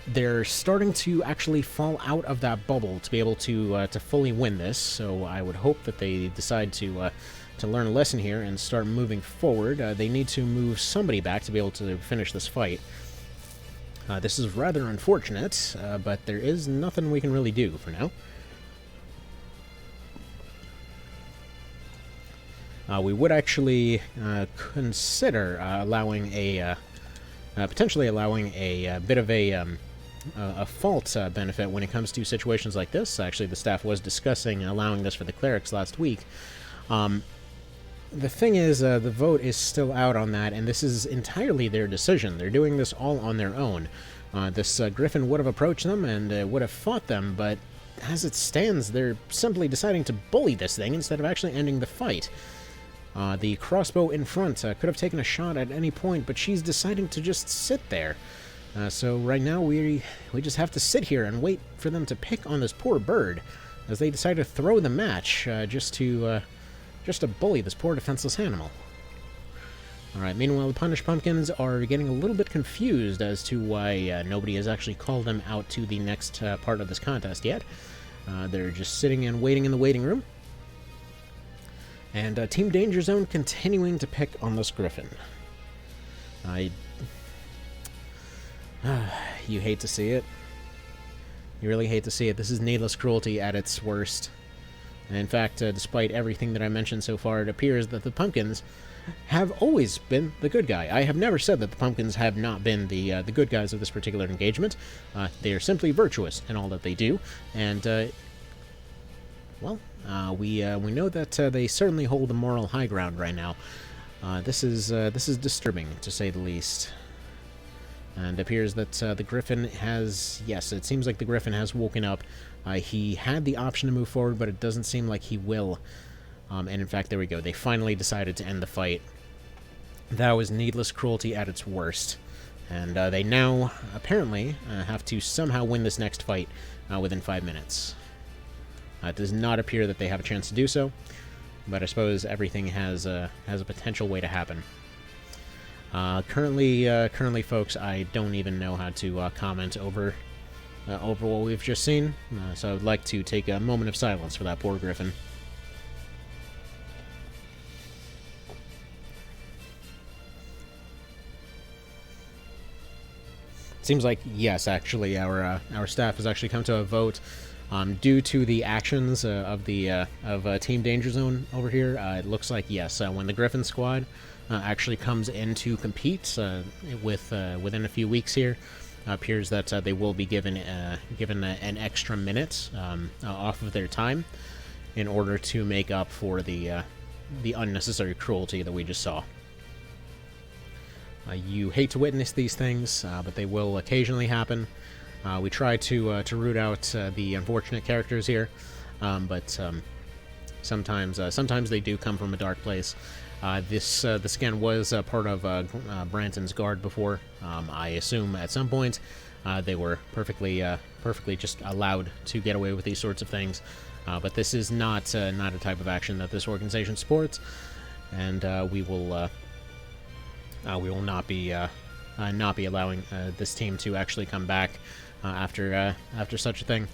They're starting to actually fall out of that bubble to be able to fully win this, so I would hope that they decide to learn a lesson here and start moving forward. They need to move somebody back to be able to finish this fight. This is rather unfortunate, but there is nothing we can really do for now. We would actually consider potentially allowing a bit of a fault benefit when it comes to situations like this. Actually, the staff was discussing allowing this for the clerics last week. The thing is, the vote is still out on that, and this is entirely their decision. They're doing this all on their own. This Griffin would have approached them and would have fought them, but as it stands, they're simply deciding to bully this thing instead of actually ending the fight. The crossbow in front could have taken a shot at any point, but she's deciding to just sit there. So right now we just have to sit here and wait for them to pick on this poor bird, as they decide to throw the match just to bully this poor defenseless animal. Alright, meanwhile the Punished Pumpkins are getting a little bit confused as to why nobody has actually called them out to the next part of this contest yet. They're just sitting and waiting in the waiting room. And Team Danger Zone continuing to pick on this griffin. You hate to see it. You really hate to see it. This is needless cruelty at its worst. And in fact, despite everything that I mentioned so far, it appears that the Pumpkins have always been the good guy. I have never said that the Pumpkins have not been the good guys of this particular engagement. They are simply virtuous in all that they do, and we know that they certainly hold the moral high ground right now. This is disturbing, to say the least. And it appears that the Griffin has... Yes, it seems like the Griffin has woken up. He had the option to move forward, but it doesn't seem like he will. And in fact, there we go. They finally decided to end the fight. That was needless cruelty at its worst. And they now, apparently, have to somehow win this next fight within 5 minutes. It does not appear that they have a chance to do so, but I suppose everything has a potential way to happen. Currently, folks, I don't even know how to comment over what we've just seen, so I would like to take a moment of silence for that poor Griffin. Seems like, yes, actually, our staff has actually come to a vote. Due to the actions of Team Danger Zone over here, it looks like, yes, when the Griffin squad actually comes in to compete within a few weeks here, appears that they will be given an extra minute off of their time in order to make up for the unnecessary cruelty that we just saw. You hate to witness these things, but they will occasionally happen. We try to root out the unfortunate characters here, but sometimes they do come from a dark place. This again was part of Branton's guard before. I assume at some point they were perfectly just allowed to get away with these sorts of things, but this is not a type of action that this organization supports, and we will not be allowing this team to actually come back after such a thing.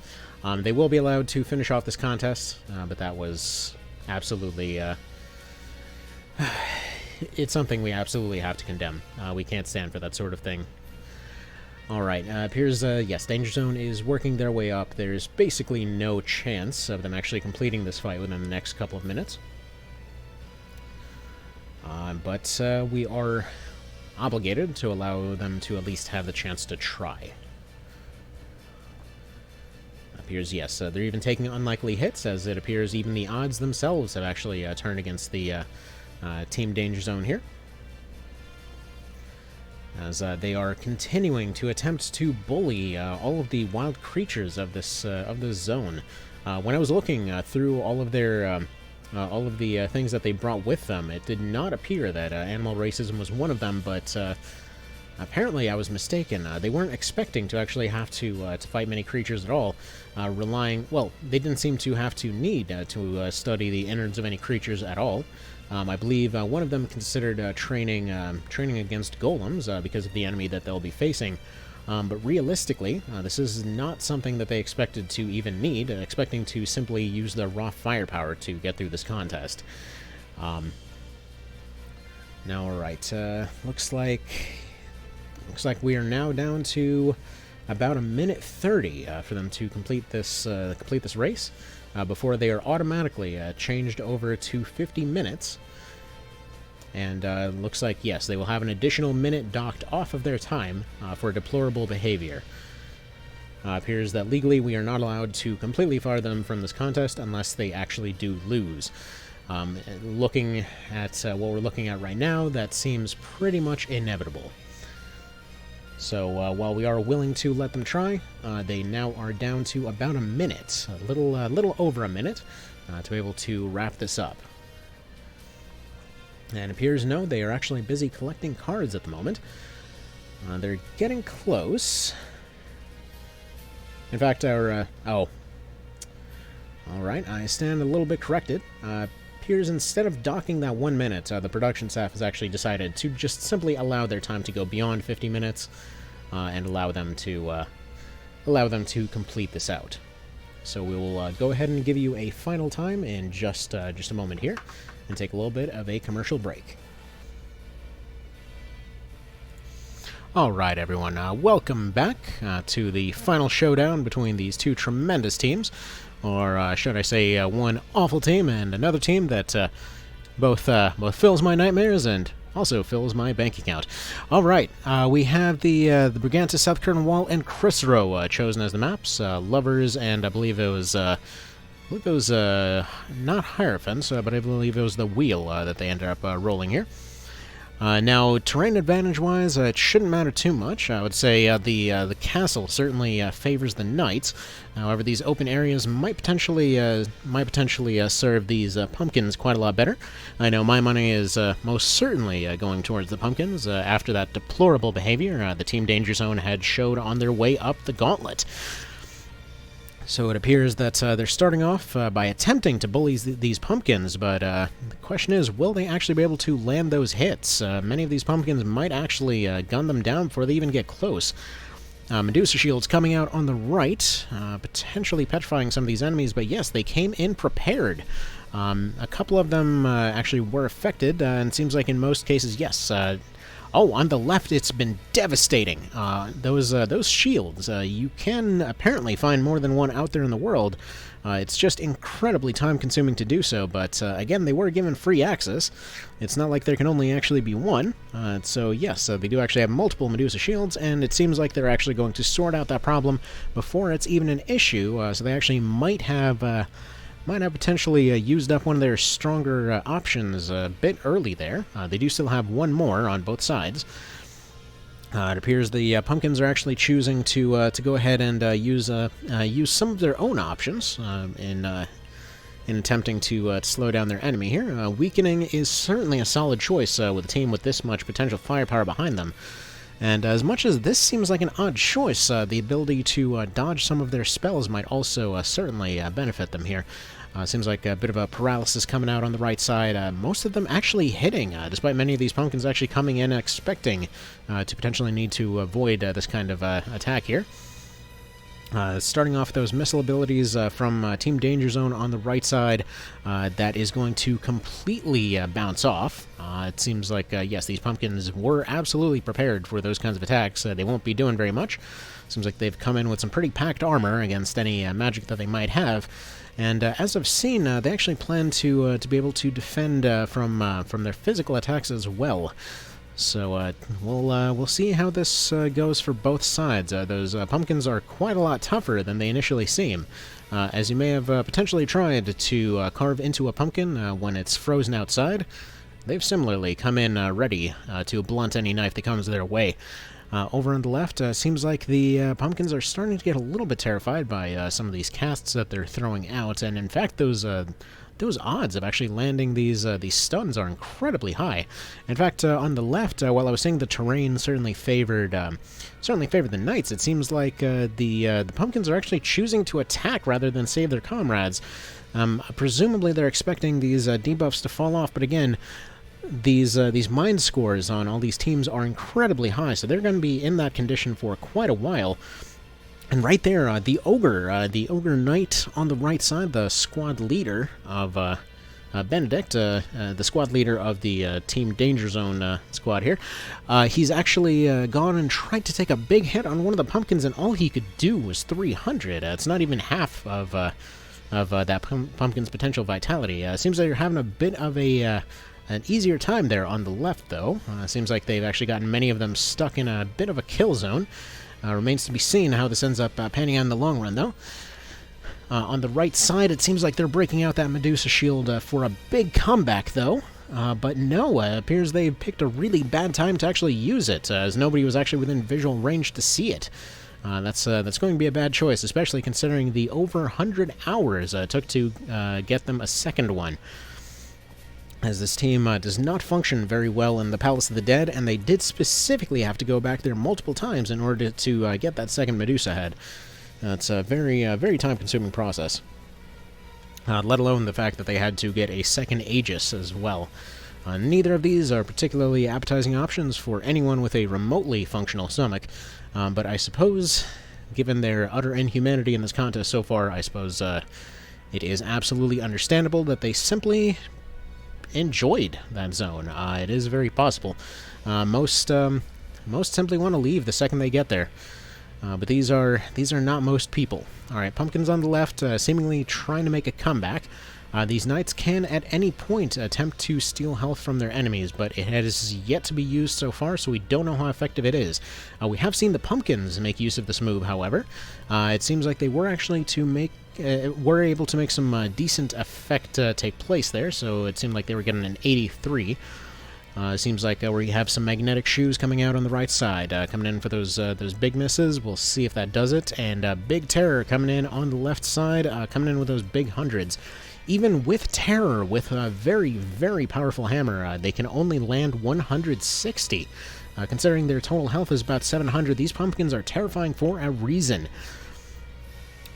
They will be allowed to finish off this contest, but that was absolutely it's something we absolutely have to condemn. We can't stand for that sort of thing. Alright, appears, yes, Danger Zone is working their way up. There's basically no chance of them actually completing this fight within the next couple of minutes. But we are obligated to allow them to at least have the chance to try. Appears, yes, they're even taking unlikely hits, as it appears even the odds themselves have actually turned against the Team Danger Zone here, as they are continuing to attempt to bully all of the wild creatures of this zone. When I was looking through all of the things that they brought with them, it did not appear that animal racism was one of them, but apparently I was mistaken. They weren't expecting to actually have to fight many creatures at all, well, they didn't seem to have to need to study the innards of any creatures at all. I believe one of them considered training against golems because of the enemy that they'll be facing. But realistically, this is not something that they expected to even need, expecting to simply use their raw firepower to get through this contest. Now, alright, looks like we are now down to about 1:30 for them to complete this race, before they are automatically changed over to 50 minutes. And looks like, yes, they will have an additional minute docked off of their time for deplorable behavior. Appears that legally we are not allowed to completely fire them from this contest unless they actually do lose. Looking at what we're looking at right now, that seems pretty much inevitable. So while we are willing to let them try, they now are down to about a minute, a little over a minute, to be able to wrap this up. And it appears, no, they are actually busy collecting cards at the moment. They're getting close. In fact, our... oh. Alright, I stand a little bit corrected. Appears instead of docking that 1 minute, the production staff has actually decided to just simply allow their time to go beyond 50 minutes and allow them to complete this out. So we will go ahead and give you a final time in just a moment here and take a little bit of a commercial break. Alright everyone, welcome back to the final showdown between these two tremendous teams, or should I say one awful team and another team that both fills my nightmares and also fills my bank account. Alright, we have the Brigantis, South Curtain Wall, and Chrysero chosen as the maps. Lovers, and I believe it was not Hierophants, but I believe it was the Wheel that they ended up rolling here. Now, terrain advantage-wise, it shouldn't matter too much. I would say the castle certainly favors the knights. However, these open areas might potentially serve these pumpkins quite a lot better. I know my money is most certainly going towards the pumpkins after that deplorable behavior the Team Danger Zone had showed on their way up the gauntlet. So it appears that they're starting off by attempting to bully these pumpkins, but the question is, will they actually be able to land those hits? Many of these pumpkins might actually gun them down before they even get close. Medusa shields coming out on the right, potentially petrifying some of these enemies, but yes, they came in prepared. A couple of them actually were affected, and it seems like in most cases, yes. Oh, on the left, it's been devastating. Those shields, you can apparently find more than one out there in the world. It's just incredibly time-consuming to do so, but again, they were given free access. It's not like there can only actually be one. So yes, they do actually have multiple Medusa shields, and it seems like they're actually going to sort out that problem before it's even an issue, so they actually might have potentially used up one of their stronger options a bit early there. They do still have one more on both sides. It appears the pumpkins are actually choosing to go ahead and use some of their own options in attempting to slow down their enemy here. Weakening is certainly a solid choice with a team with this much potential firepower behind them. And as much as this seems like an odd choice, the ability to dodge some of their spells might also certainly benefit them here. Seems like a bit of a paralysis coming out on the right side. Most of them actually hitting, despite many of these pumpkins actually coming in expecting to potentially need to avoid this kind of attack here. Starting off those missile abilities from Team Danger Zone on the right side, that is going to completely bounce off. It seems like, yes, these pumpkins were absolutely prepared for those kinds of attacks. They won't be doing very much. Seems like they've come in with some pretty packed armor against any magic that they might have. And as I've seen, they actually plan to be able to defend from their physical attacks as well. So we'll see how this goes for both sides. Those pumpkins are quite a lot tougher than they initially seem. As you may have potentially tried to carve into a pumpkin when it's frozen outside, they've similarly come in ready to blunt any knife that comes their way. Over on the left, seems like the pumpkins are starting to get a little bit terrified by some of these casts that they're throwing out, and in fact, those odds of actually landing these stuns are incredibly high. In fact, on the left, while I was saying the terrain certainly favored the knights, it seems like the pumpkins are actually choosing to attack rather than save their comrades. Presumably, they're expecting these debuffs to fall off, but again, these mind scores on all these teams are incredibly high, so they're going to be in that condition for quite a while. And right there, the Ogre Knight on the right side, the squad leader of Benedict, the squad leader of the Team Danger Zone squad here, he's actually gone and tried to take a big hit on one of the pumpkins, and all he could do was 300. It's not even half of that pumpkin's potential vitality. Seems like you're having a bit of an easier time there on the left, though. Seems like they've actually gotten many of them stuck in a bit of a kill zone. Remains to be seen how this ends up panning out in the long run, though. On the right side, it seems like they're breaking out that Medusa shield for a big comeback, though. But no, it appears they picked a really bad time to actually use it, as nobody was actually within visual range to see it. That's going to be a bad choice, especially considering the over 100 hours it took to get them a second one. as this team does not function very well in the Palace of the Dead, and they did specifically have to go back there multiple times in order to get that second Medusa head. It's a very time-consuming process, let alone the fact that they had to get a second Aegis as well. Neither of these are particularly appetizing options for anyone with a remotely functional stomach, but I suppose, given their utter inhumanity in this contest so far, I suppose it is absolutely understandable that they simply enjoyed that zone. It is very possible. Most simply want to leave the second they get there. But these are not most people. Alright, Pumpkins on the left, seemingly trying to make a comeback. These knights can at any point attempt to steal health from their enemies, but it has yet to be used so far, so we don't know how effective it is. We have seen the Pumpkins make use of this move, however. It seems like they were actually were able to make some decent effect take place there, so it seemed like they were getting an 83. Seems like we have some magnetic shoes coming out on the right side, coming in for those big misses. We'll see if that does it. And Big Terror coming in on the left side, coming in with those big hundreds. Even with Terror, with a very powerful hammer, they can only land 160. Considering their total health is about 700, these Pumpkins are terrifying for a reason.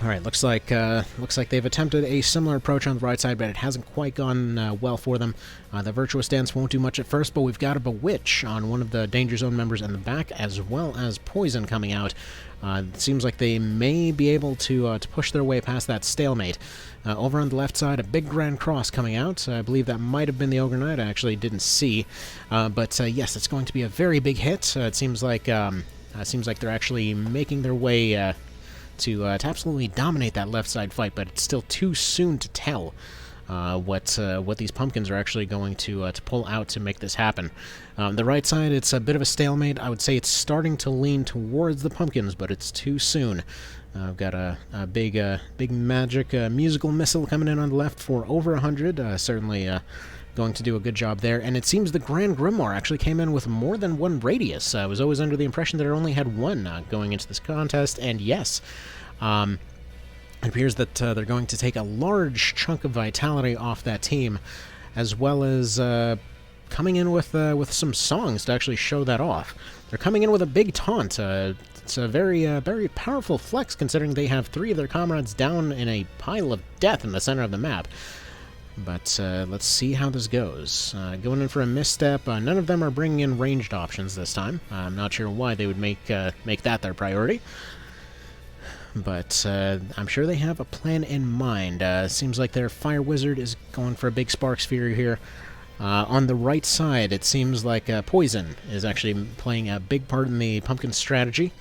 Alright, looks like they've attempted a similar approach on the right side, but it hasn't quite gone well for them. The Virtuous Dance won't do much at first, but we've got a Bewitch on one of the Danger Zone members in the back, as well as Poison coming out. It seems like they may be able to push their way past that stalemate. Over on the left side, a big Grand Cross coming out. I believe that might have been the Ogre Knight. I actually didn't see. But yes, it's going to be a very big hit. It seems like they're actually making their way to absolutely dominate that left side fight, but it's still too soon to tell what these Pumpkins are actually going to pull out to make this happen. The right side, it's a bit of a stalemate. I would say it's starting to lean towards the Pumpkins, but it's too soon. I've got a big magic musical missile coming in on the left for over 100. Certainly going to do a good job there. And it seems the Grand Grimoire actually came in with more than one radius. I was always under the impression that it only had one going into this contest, and yes, it appears that they're going to take a large chunk of vitality off that team, as well as coming in with some songs to actually show that off. They're coming in with a big taunt. It's a very powerful flex, considering they have 3 of their comrades down in a pile of death in the center of the map. But let's see how this goes. Going in for a misstep. None of them are bringing in ranged options this time. I'm not sure why they would make that their priority. But I'm sure they have a plan in mind. Seems like their Fire Wizard is going for a big Spark Sphere here. On the right side, it seems like Poison is actually playing a big part in the Pumpkin strategy.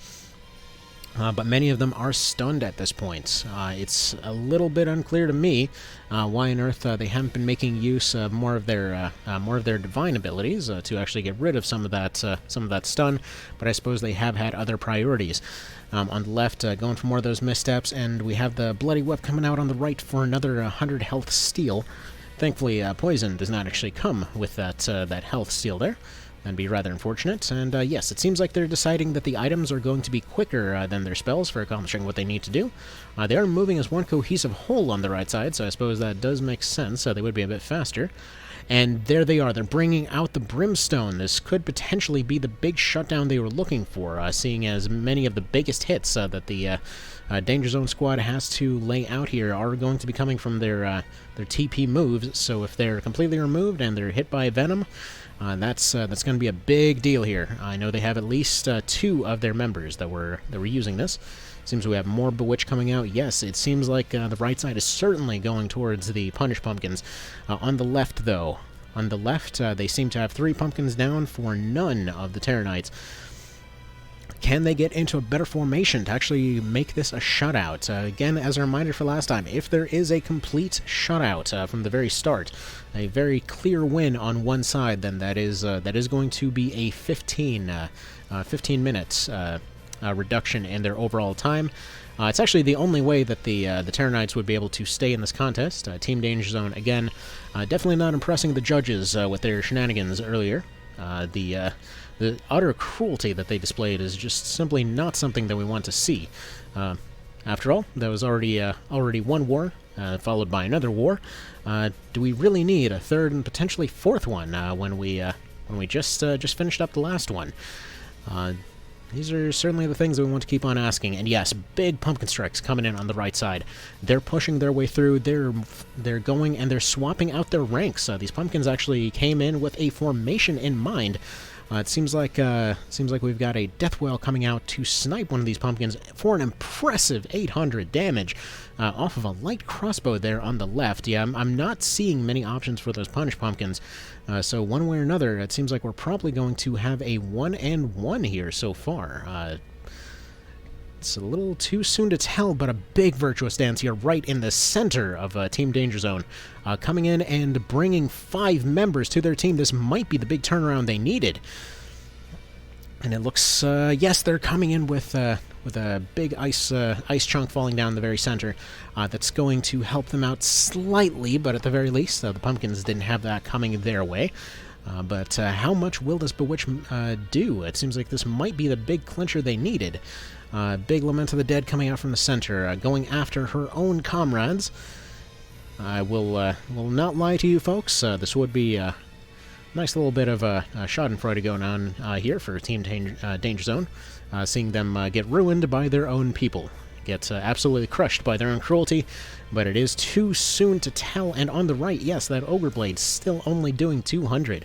But many of them are stunned at this point. It's a little bit unclear to me why on earth they haven't been making use of more of their divine abilities to actually get rid of some of that stun. But I suppose they have had other priorities. On the left, going for more of those missteps, and we have the Bloody Whip coming out on the right for another 100 health steal. Thankfully, Poison does not actually come with that health steal there. That'd be rather unfortunate. And yes, it seems like they're deciding that the items are going to be quicker than their spells for accomplishing what they need to do. They are moving as one cohesive whole on the right side, so I suppose that does make sense. They would be a bit faster. And there they are. They're bringing out the Brimstone. This could potentially be the big shutdown they were looking for, seeing as many of the biggest hits that the Danger Zone squad has to lay out here are going to be coming from their TP moves. So if they're completely removed and they're hit by Venom, that's going to be a big deal here. I know they have at least 2 of their members that were using this. Seems we have more Bewitch coming out. Yes, it seems like the right side is certainly going towards the Punish Pumpkins. On the left, though, they seem to have 3 Pumpkins down for none of the Terror Knights. Can they get into a better formation to actually make this a shutout? Again, as a reminder for last time, if there is a complete shutout from the very start, a very clear win on one side, then that is going to be a 15 minutes reduction in their overall time. It's actually the only way that the Terror Knights would be able to stay in this contest. Team Danger Zone, again, definitely not impressing the judges with their shenanigans earlier. The utter cruelty that they displayed is just simply not something that we want to see. After all, that was already one war, followed by another war. Do we really need a third and potentially fourth one when we just finished up the last one? These are certainly the things that we want to keep on asking. And yes, big pumpkin strikes coming in on the right side. They're pushing their way through. They're going and they're swapping out their ranks. These pumpkins actually came in with a formation in mind. It seems like we've got a death whale coming out to snipe one of these pumpkins for an impressive 800 damage off of a light crossbow there on the left. Yeah, I'm not seeing many options for those punish pumpkins. So one way or another, it seems like we're probably going to have a 1-and-1 here so far. It's a little too soon to tell, but a big virtuous stance here right in the center of Team Danger Zone. Coming in and bringing 5 members to their team. This might be the big turnaround they needed. And it looks, yes, they're coming in with a big ice chunk falling down the very center. That's going to help them out slightly, but at the very least, the pumpkins didn't have that coming their way. But how much will this Bewitch do? It seems like this might be the big clincher they needed. Big Lament of the Dead coming out from the center, going after her own comrades. I will not lie to you folks, this would be a nice little bit of a schadenfreude going on here for Team Danger Zone, seeing them get ruined by their own people. Get absolutely crushed by their own cruelty, but it is too soon to tell. And on the right, yes, that Ogre Blade still only doing 200.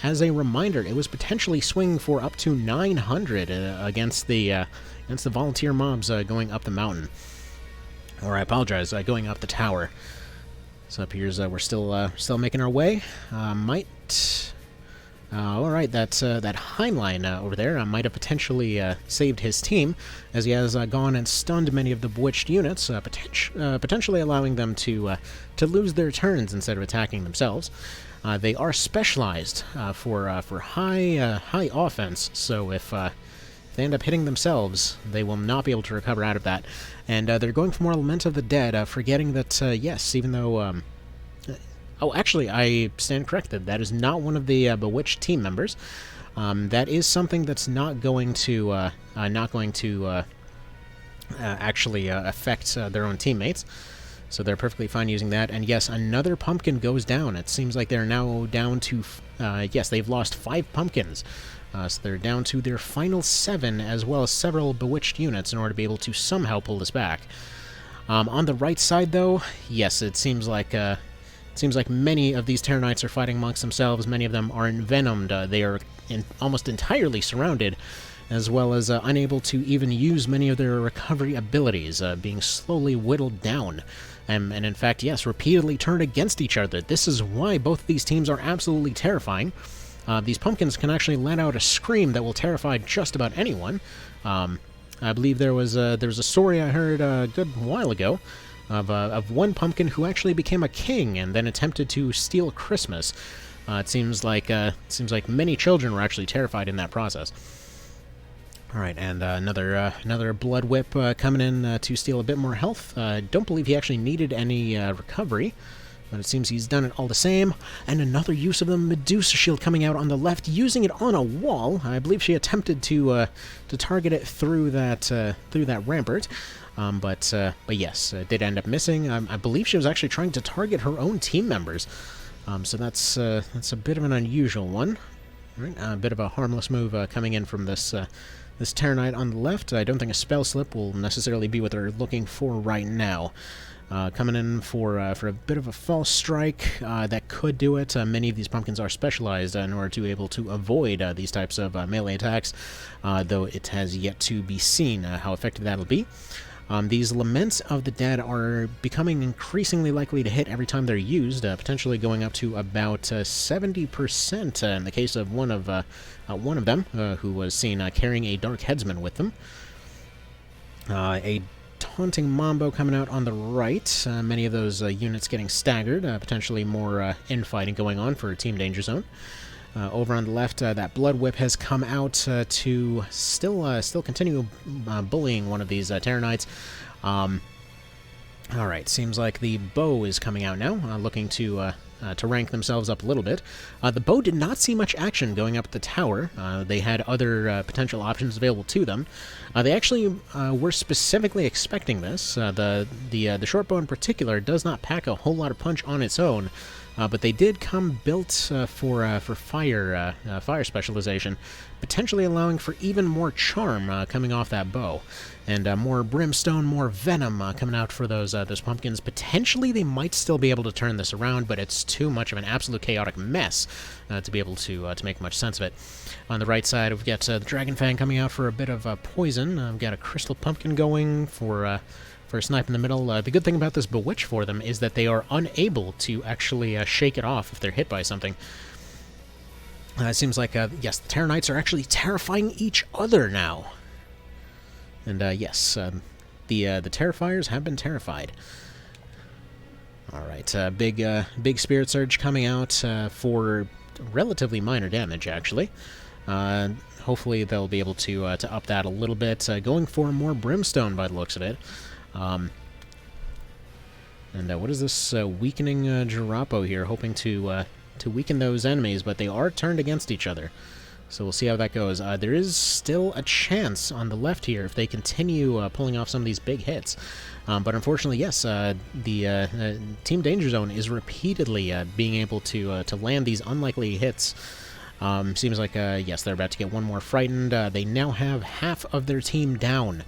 As a reminder, it was potentially swinging for up to 900 against the volunteer mobs going up the mountain. Or I apologize, going up the tower. So it appears we're still making our way. All right, that Heinlein over there might have potentially saved his team, as he has gone and stunned many of the bewitched units, potentially allowing them to lose their turns instead of attacking themselves. They are specialized for high offense, so if they end up hitting themselves, they will not be able to recover out of that. And they're going for more Lament of the Dead, forgetting that, yes, even though... oh, actually, I stand corrected. That is not one of the Bewitched team members. That is something that's not going to actually affect their own teammates. So they're perfectly fine using that. And yes, another pumpkin goes down. It seems like they're now down to... yes, they've lost 5 pumpkins. So they're down to their final 7, as well as several Bewitched units in order to be able to somehow pull this back. On the right side, though, yes, it seems like many of these Terranites are fighting amongst themselves. Many of them are envenomed. They are almost entirely surrounded, as well as unable to even use many of their recovery abilities, being slowly whittled down. And in fact, yes, repeatedly turned against each other. This is why both of these teams are absolutely terrifying. These pumpkins can actually let out a scream that will terrify just about anyone. I believe there was a story I heard a good while ago of one pumpkin who actually became a king and then attempted to steal Christmas. It seems like many children were actually terrified in that process. All right, and another Blood Whip coming in to steal a bit more health. Don't believe he actually needed any recovery, but it seems he's done it all the same. And another use of the Medusa Shield coming out on the left, using it on a wall. I believe she attempted to target it through that rampart. But yes, it did end up missing. I believe she was actually trying to target her own team members. So that's a bit of an unusual one. Right, a bit of a harmless move coming in from this Terranite on the left. I don't think a Spell Slip will necessarily be what they're looking for right now. Coming in for a bit of a false strike that could do it. Many of these pumpkins are specialized in order to be able to avoid these types of melee attacks, though it has yet to be seen how effective that'll be. These Laments of the Dead are becoming increasingly likely to hit every time they're used, potentially going up to about 70% in the case of one of them, who was seen carrying a Dark Headsman with them. A Taunting Mambo coming out on the right. Many of those units getting staggered, potentially more infighting going on for Team Danger Zone. Over on the left, that Blood Whip has come out to still continue bullying one of these Terranites. Alright, seems like the bow is coming out now, looking to to rank themselves up a little bit. The bow did not see much action going up the tower. They had other potential options available to them. They actually were specifically expecting this. The short bow in particular does not pack a whole lot of punch on its own, but they did come built for fire specialization, potentially allowing for even more charm coming off that bow, and more brimstone, more venom coming out for those pumpkins. Potentially, they might still be able to turn this around, but it's too much of an absolute chaotic mess to be able to make much sense of it. On the right side, we've got the Dragon Fang coming out for a bit of poison. We've got a Crystal Pumpkin going for a snipe in the middle. The good thing about this Bewitch for them is that they are unable to actually shake it off if they're hit by something. It seems like, yes, the Terror Knights are actually terrifying each other now. And, yes, the Terrifiers have been terrified. Alright, big Spirit Surge coming out for relatively minor damage, actually. Hopefully they'll be able to up that a little bit, going for more Brimstone by the looks of it. And what is this weakening Jirapo here, hoping to weaken those enemies, but they are turned against each other. So we'll see how that goes. There is still a chance on the left here if they continue pulling off some of these big hits. But unfortunately, yes, the Team Danger Zone is repeatedly being able to land these unlikely hits. Seems like, yes, they're about to get one more frightened. They now have half of their team down.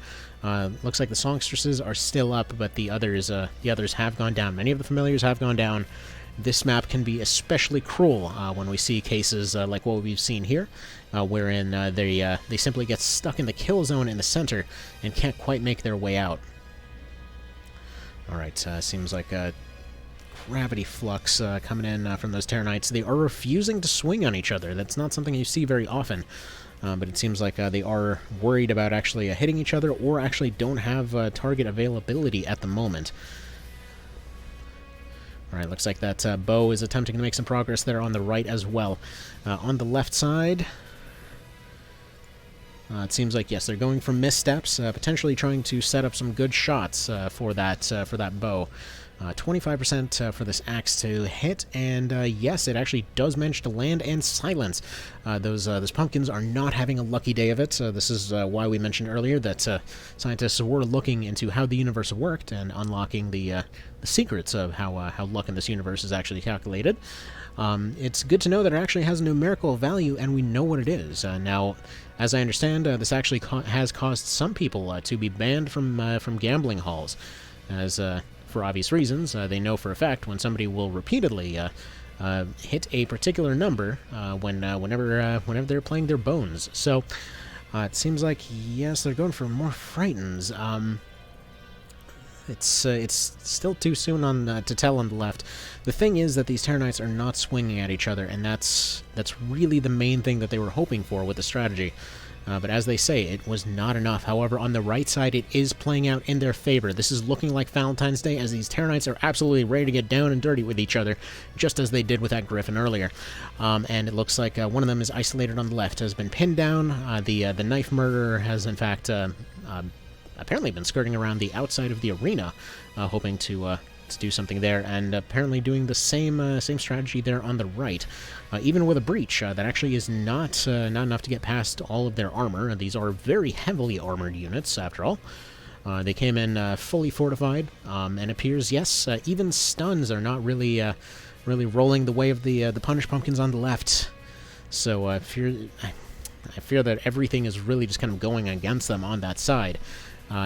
Looks like the Songstresses are still up, but the others have gone down. Many of the familiars have gone down. This map can be especially cruel when we see cases like what we've seen here, wherein they simply get stuck in the kill zone in the center and can't quite make their way out. Alright, seems like gravity flux coming in from those Terror Knights. They are refusing to swing on each other. That's not something you see very often. But it seems like they are worried about actually hitting each other, or actually don't have target availability at the moment. Alright, looks like that bow is attempting to make some progress there on the right as well. On the left side, it seems like, yes, they're going for missteps, potentially trying to set up some good shots for that bow. 25% for this axe to hit, and yes, it actually does manage to land and silence. Those pumpkins are not having a lucky day of it. This is why we mentioned earlier that scientists were looking into how the universe worked and unlocking the secrets of how luck in this universe is actually calculated. It's good to know that it actually has a numerical value, and we know what it is. Now, as I understand, this actually has caused some people to be banned from gambling halls, as for obvious reasons. They know for a fact when somebody will repeatedly hit a particular number whenever they're playing their bones. So it seems like, yes, they're going for more frightens. It's still too soon to tell on the left. The thing is that these Terror Knights are not swinging at each other, and that's really the main thing that they were hoping for with the strategy. But as they say, it was not enough. However, on the right side, it is playing out in their favor. This is looking like Valentine's Day, as these Terror Knights are absolutely ready to get down and dirty with each other, just as they did with that Griffin earlier. And it looks like one of them is isolated on the left, has been pinned down. The Knife Murderer has, in fact, apparently been skirting around the outside of the arena, hoping to do something there, and apparently doing the same strategy there on the right. Even with a breach, that actually is not enough to get past all of their armor. These are very heavily armored units, after all. They came in fully fortified, and appears, yes, even stuns are not really rolling the way of the Punished Pumpkins on the left. So I fear that everything is really just kind of going against them on that side.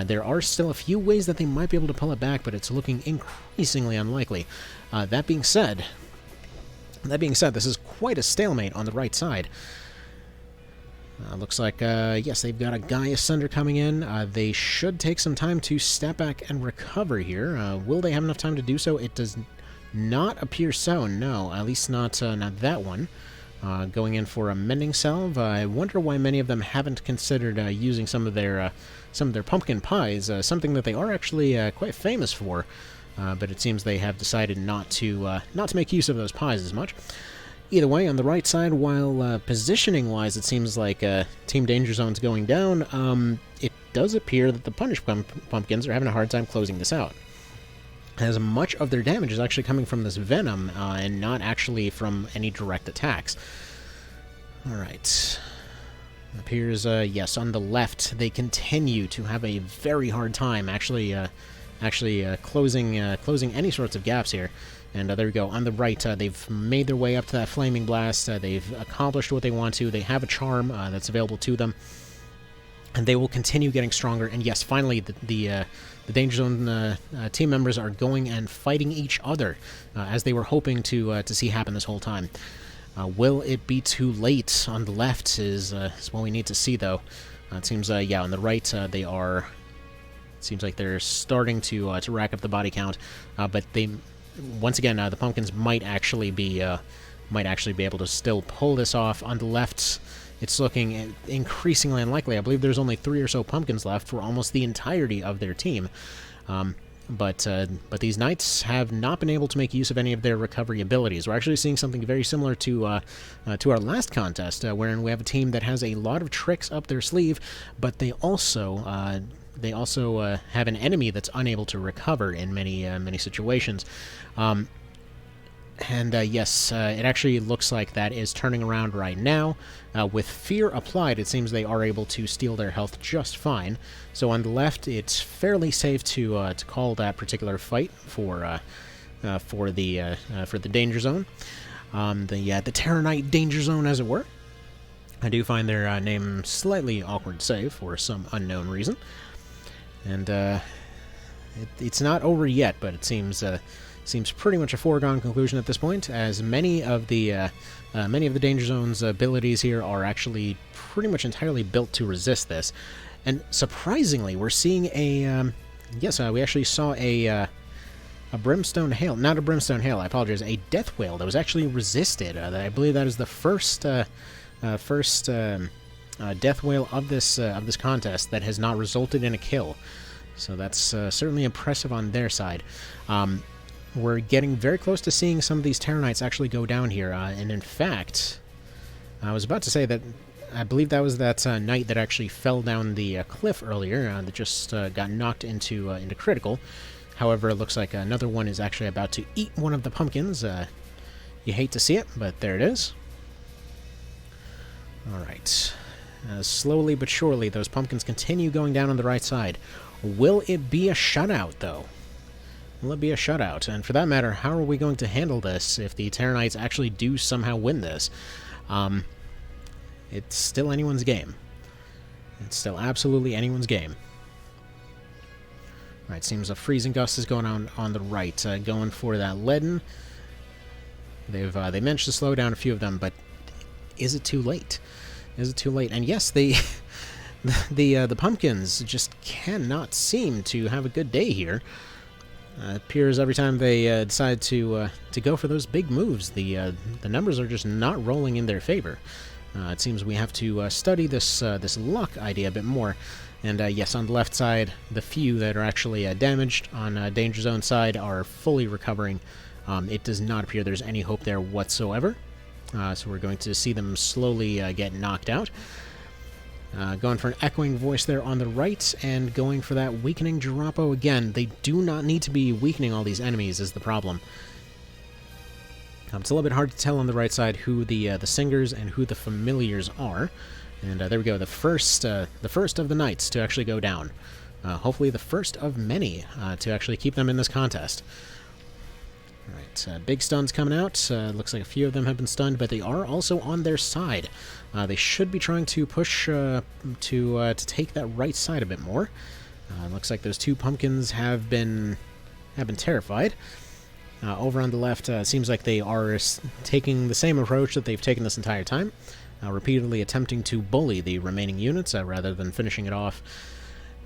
There are still a few ways that they might be able to pull it back, but it's looking increasingly unlikely. That being said, this is quite a stalemate on the right side. Looks like, yes, they've got a Guy Asunder coming in. They should take some time to step back and recover here. Will they have enough time to do so? It does not appear so, no. At least not that one. Going in for a Mending Salve. I wonder why many of them haven't considered using some of their pumpkin pies, something that they are actually quite famous for. But it seems they have decided not to make use of those pies as much. Either way, on the right side, while positioning-wise it seems like Team Danger Zone's going down, it does appear that the Punished Pumpkins are having a hard time closing this out. as much of their damage is actually coming from this venom and not actually from any direct attacks. Alright. Appears, yes, on the left, they continue to have a very hard time actually closing any sorts of gaps here. And there we go. On the right, they've made their way up to that Flaming Blast. They've accomplished what they want to. They have a charm that's available to them. And they will continue getting stronger. And yes, finally, the Danger Zone team members are going and fighting each other, as they were hoping to see happen this whole time. Will it be too late? On the left is what we need to see, though. It seems, yeah, on the right, they are... It seems like they're starting to rack up the body count, but they... Once again, the pumpkins might actually be able to still pull this off. On the left, it's looking increasingly unlikely. I believe there's only 3 or so pumpkins left for almost the entirety of their team. But these knights have not been able to make use of any of their recovery abilities. We're actually seeing something very similar to our last contest, wherein we have a team that has a lot of tricks up their sleeve, but they also have an enemy that's unable to recover in many situations. Yes, it actually looks like that is turning around right now. With fear applied, it seems they are able to steal their health just fine. So on the left, it's fairly safe to call that particular fight for the Danger Zone, the Terror Knight Danger Zone, as it were. I do find their name slightly awkward to say for some unknown reason, and it's not over yet, but it seems pretty much a foregone conclusion at this point, as many of the Danger Zone's abilities here are actually pretty much entirely built to resist this. And surprisingly, we're seeing a we actually saw a Brimstone Hail, not a Brimstone Hail, I apologize, a Death Whale that was actually resisted. I believe that is the first Death Whale of this contest that has not resulted in a kill. So that's certainly impressive on their side. We're getting very close to seeing some of these Terror Knights actually go down here, and in fact, I was about to say that I believe that was that knight that actually fell down the cliff earlier, that just got knocked into critical. However, it looks like another one is actually about to eat one of the pumpkins. You hate to see it, but there it is. Alright. Slowly but surely, those pumpkins continue going down on the right side. Will it be a shutout, though? Will it be a shutout? And for that matter, how are we going to handle this if the Terror Knights actually do somehow win this? It's still anyone's game. It's still absolutely anyone's game. Alright, seems a Freezing Gust is going on the right, going for that Leaden. They managed to slow down a few of them, but is it too late? Is it too late? And yes, the pumpkins just cannot seem to have a good day here. It appears every time they decide to go for those big moves, the numbers are just not rolling in their favor. It seems we have to study this luck idea a bit more. And yes, on the left side, the few that are actually damaged on Danger Zone side are fully recovering. It does not appear there's any hope there whatsoever. So we're going to see them slowly get knocked out. Going for an Echoing Voice there on the right, and going for that Weakening Jirapo again. They do not need to be weakening all these enemies is the problem. It's a little bit hard to tell on the right side who the Singers and who the Familiars are. And there we go, the first of the Knights to actually go down. Hopefully the first of many to actually keep them in this contest. Alright, big stuns coming out. Looks like a few of them have been stunned, but they are also on their side. They should be trying to push to take that right side a bit more. Looks like those two pumpkins have been terrified. Over on the left, seems like they are taking the same approach that they've taken this entire time, repeatedly attempting to bully the remaining units rather than finishing it off.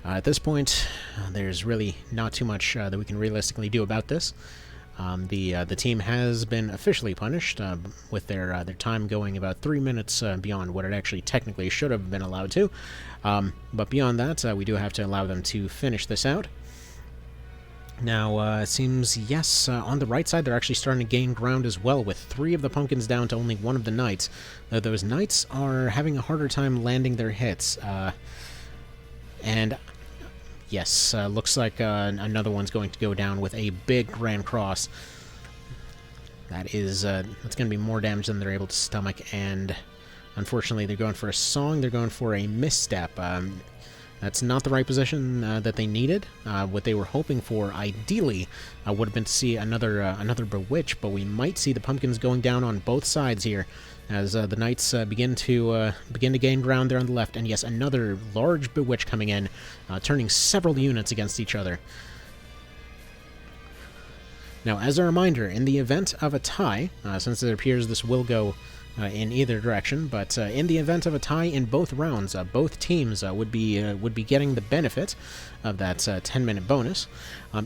At this point, there's really not too much that we can realistically do about this. The team has been officially punished with their time going about 3 minutes beyond what it actually technically should have been allowed to. But beyond that, we do have to allow them to finish this out. Now, it seems, yes, on the right side, they're actually starting to gain ground as well, with 3 of the pumpkins down to only 1 of the knights. Those knights are having a harder time landing their hits. And yes, looks like another one's going to go down with a big Grand Cross. That is, that's going to be more damage than they're able to stomach, and unfortunately they're going for a song, they're going for a misstep. That's not the right position that they needed. What they were hoping for, ideally, would have been to see another Bewitch, but we might see the pumpkins going down on both sides here, as the knights begin to gain ground there on the left. And yes, another large Bewitch coming in, turning several units against each other. Now, as a reminder, in the event of a tie, since it appears this will go in either direction, but in the event of a tie in both rounds, both teams would be getting the benefit of that 10-minute bonus.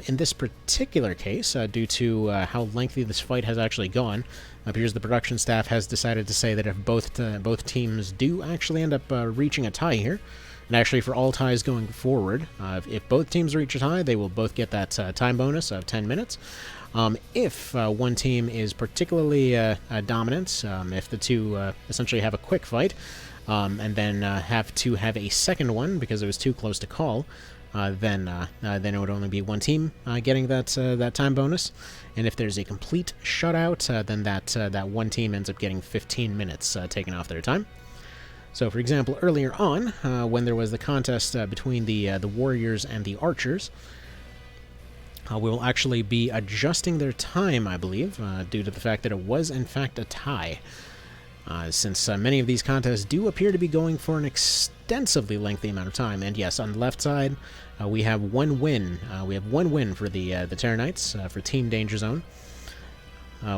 In this particular case, due to how lengthy this fight has actually gone, it appears the production staff has decided to say that if both teams do actually end up reaching a tie here, and actually for all ties going forward, if both teams reach a tie, they will both get that time bonus of 10 minutes. If one team is particularly dominant, if the two essentially have a quick fight, and then have to have a second one because it was too close to call, then it would only be one team getting that time bonus. And if there's a complete shutout, then that one team ends up getting 15 minutes taken off their time. So, for example, earlier on, when there was the contest between the warriors and the archers, we will actually be adjusting their time, I believe, due to the fact that it was, in fact, a tie. Since many of these contests do appear to be going for an extensively lengthy amount of time. And yes, on the left side, we have one win. We have one win for the Terror Knights, for Team Danger Zone.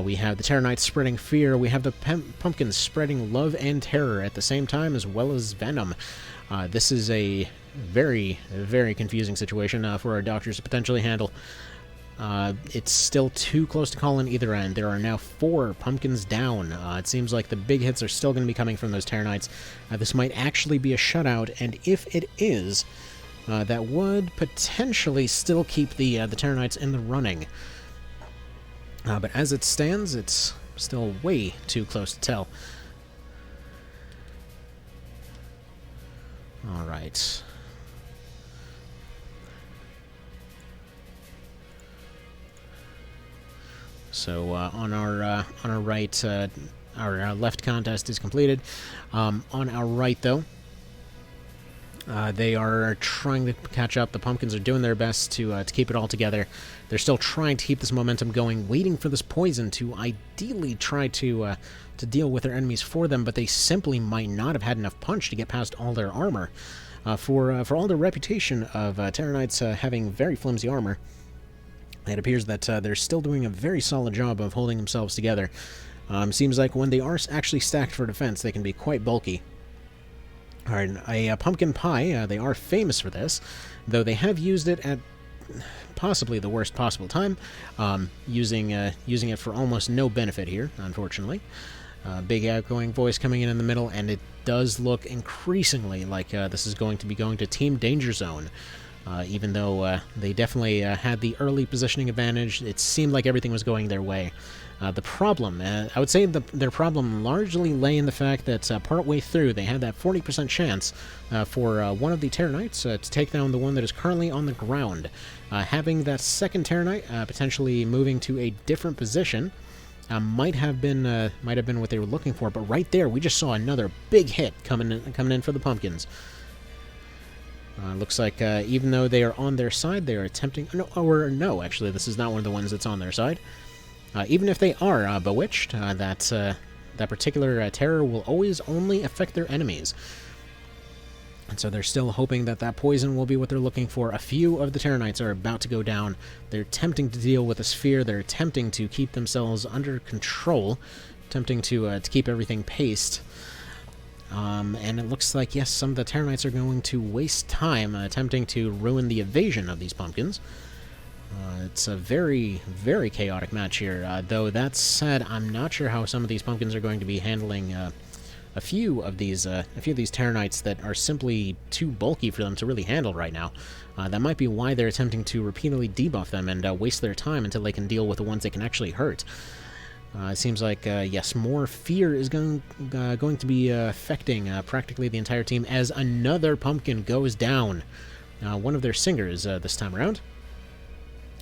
We have the Terror Knights spreading fear. We have the pumpkins spreading love and terror at the same time, as well as venom. This is a very, very confusing situation for our doctors to potentially handle. It's still too close to call on either end. There are now 4 pumpkins down. It seems like the big hits are still going to be coming from those Terror Knights. This might actually be a shutout, and if it is, that would potentially still keep the Terror Knights in the running. But as it stands, it's still way too close to tell. Alright. So on our right, our left contest is completed. On our right, though, they are trying to catch up. The pumpkins are doing their best to keep it all together. They're still trying to keep this momentum going, waiting for this poison to ideally try to deal with their enemies for them, but they simply might not have had enough punch to get past all their armor. For all their reputation of Terror Knights having very flimsy armor, it appears that they're still doing a very solid job of holding themselves together. Seems like when they are actually stacked for defense, they can be quite bulky. Alright, a pumpkin pie, they are famous for this, though they have used it at possibly the worst possible time, using it for almost no benefit here, unfortunately. Big outgoing voice coming in the middle, and it does look increasingly like this is going to be going to Team Danger Zone. Even though they definitely had the early positioning advantage, it seemed like everything was going their way. The problem, I would say their problem largely lay in the fact that partway through they had that 40% chance for one of the Terror Knights to take down the one that is currently on the ground. Having that second Terror Knight potentially moving to a different position might have been what they were looking for, but right there we just saw another big hit coming in for the pumpkins. Looks like even though they are on their side, they are attempting... No, actually, this is not one of the ones that's on their side. Even if they are bewitched, that particular terror will always only affect their enemies. And so they're still hoping that that poison will be what they're looking for. A few of the Terror Knights are about to go down. They're attempting to deal with the sphere. They're attempting to keep themselves under control, attempting to keep everything paced. And it looks like, yes, some of the Terror Knights are going to waste time attempting to ruin the evasion of these pumpkins. It's a very, very chaotic match here. Though that said, I'm not sure how some of these pumpkins are going to be handling a few of these Terror Knights that are simply too bulky for them to really handle right now. That might be why they're attempting to repeatedly debuff them and waste their time until they can deal with the ones they can actually hurt. It seems like, yes, more fear is going to be affecting practically the entire team as another pumpkin goes down one of their singers this time around.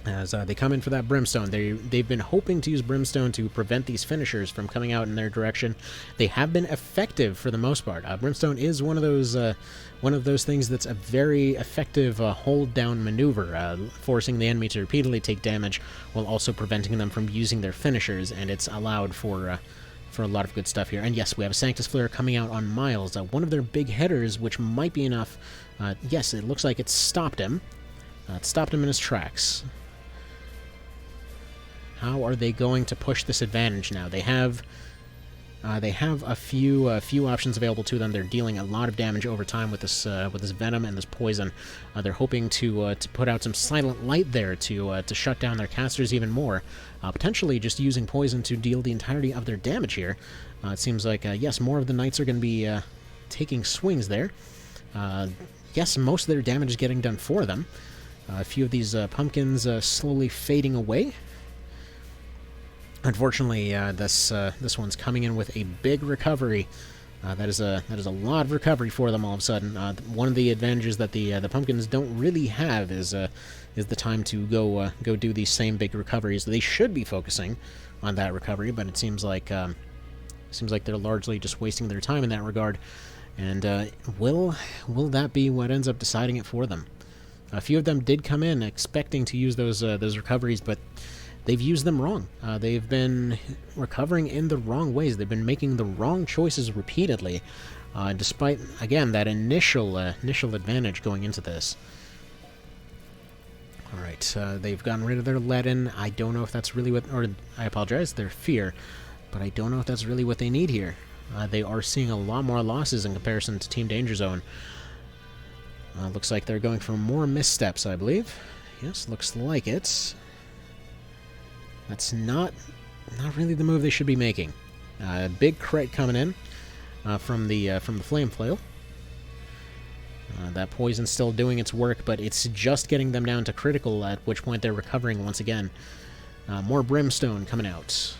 As they come in for that Brimstone. They've been hoping to use Brimstone to prevent these finishers from coming out in their direction. They have been effective for the most part. Brimstone is one of those things that's a very effective hold-down maneuver, forcing the enemy to repeatedly take damage while also preventing them from using their finishers, and it's allowed for a lot of good stuff here. And yes, we have a Sanctus Flare coming out on Miles, one of their big hitters, which might be enough. Yes, it looks like it stopped him. It stopped him in his tracks. How are they going to push this advantage now? They have a few options available to them. They're dealing a lot of damage over time with this venom and this poison. They're hoping to put out some silent light there to shut down their casters even more. Potentially just using poison to deal the entirety of their damage here. It seems like yes, more of the knights are going to be taking swings there. Yes, most of their damage is getting done for them. A few of these pumpkins slowly fading away. Unfortunately, this one's coming in with a big recovery. That is a lot of recovery for them all of a sudden. One of the advantages that the pumpkins don't really have is the time to go do these same big recoveries. They should be focusing on that recovery, but it seems like they're largely just wasting their time in that regard. And will that be what ends up deciding it for them? A few of them did come in expecting to use those recoveries, but they've used them wrong. They've been recovering in the wrong ways. They've been making the wrong choices repeatedly, despite, again, that initial advantage going into this. Alright, they've gotten rid of their leaden. I don't know if that's really what... Or, I apologize, their fear. But I don't know if that's really what they need here. They are seeing a lot more losses in comparison to Team Danger Zone. Looks like they're going for more missteps, I believe. Yes, looks like it. That's not really the move they should be making. Big crit coming in from the flame flail. That poison's still doing its work, but it's just getting them down to critical, at which point they're recovering once again. More brimstone coming out,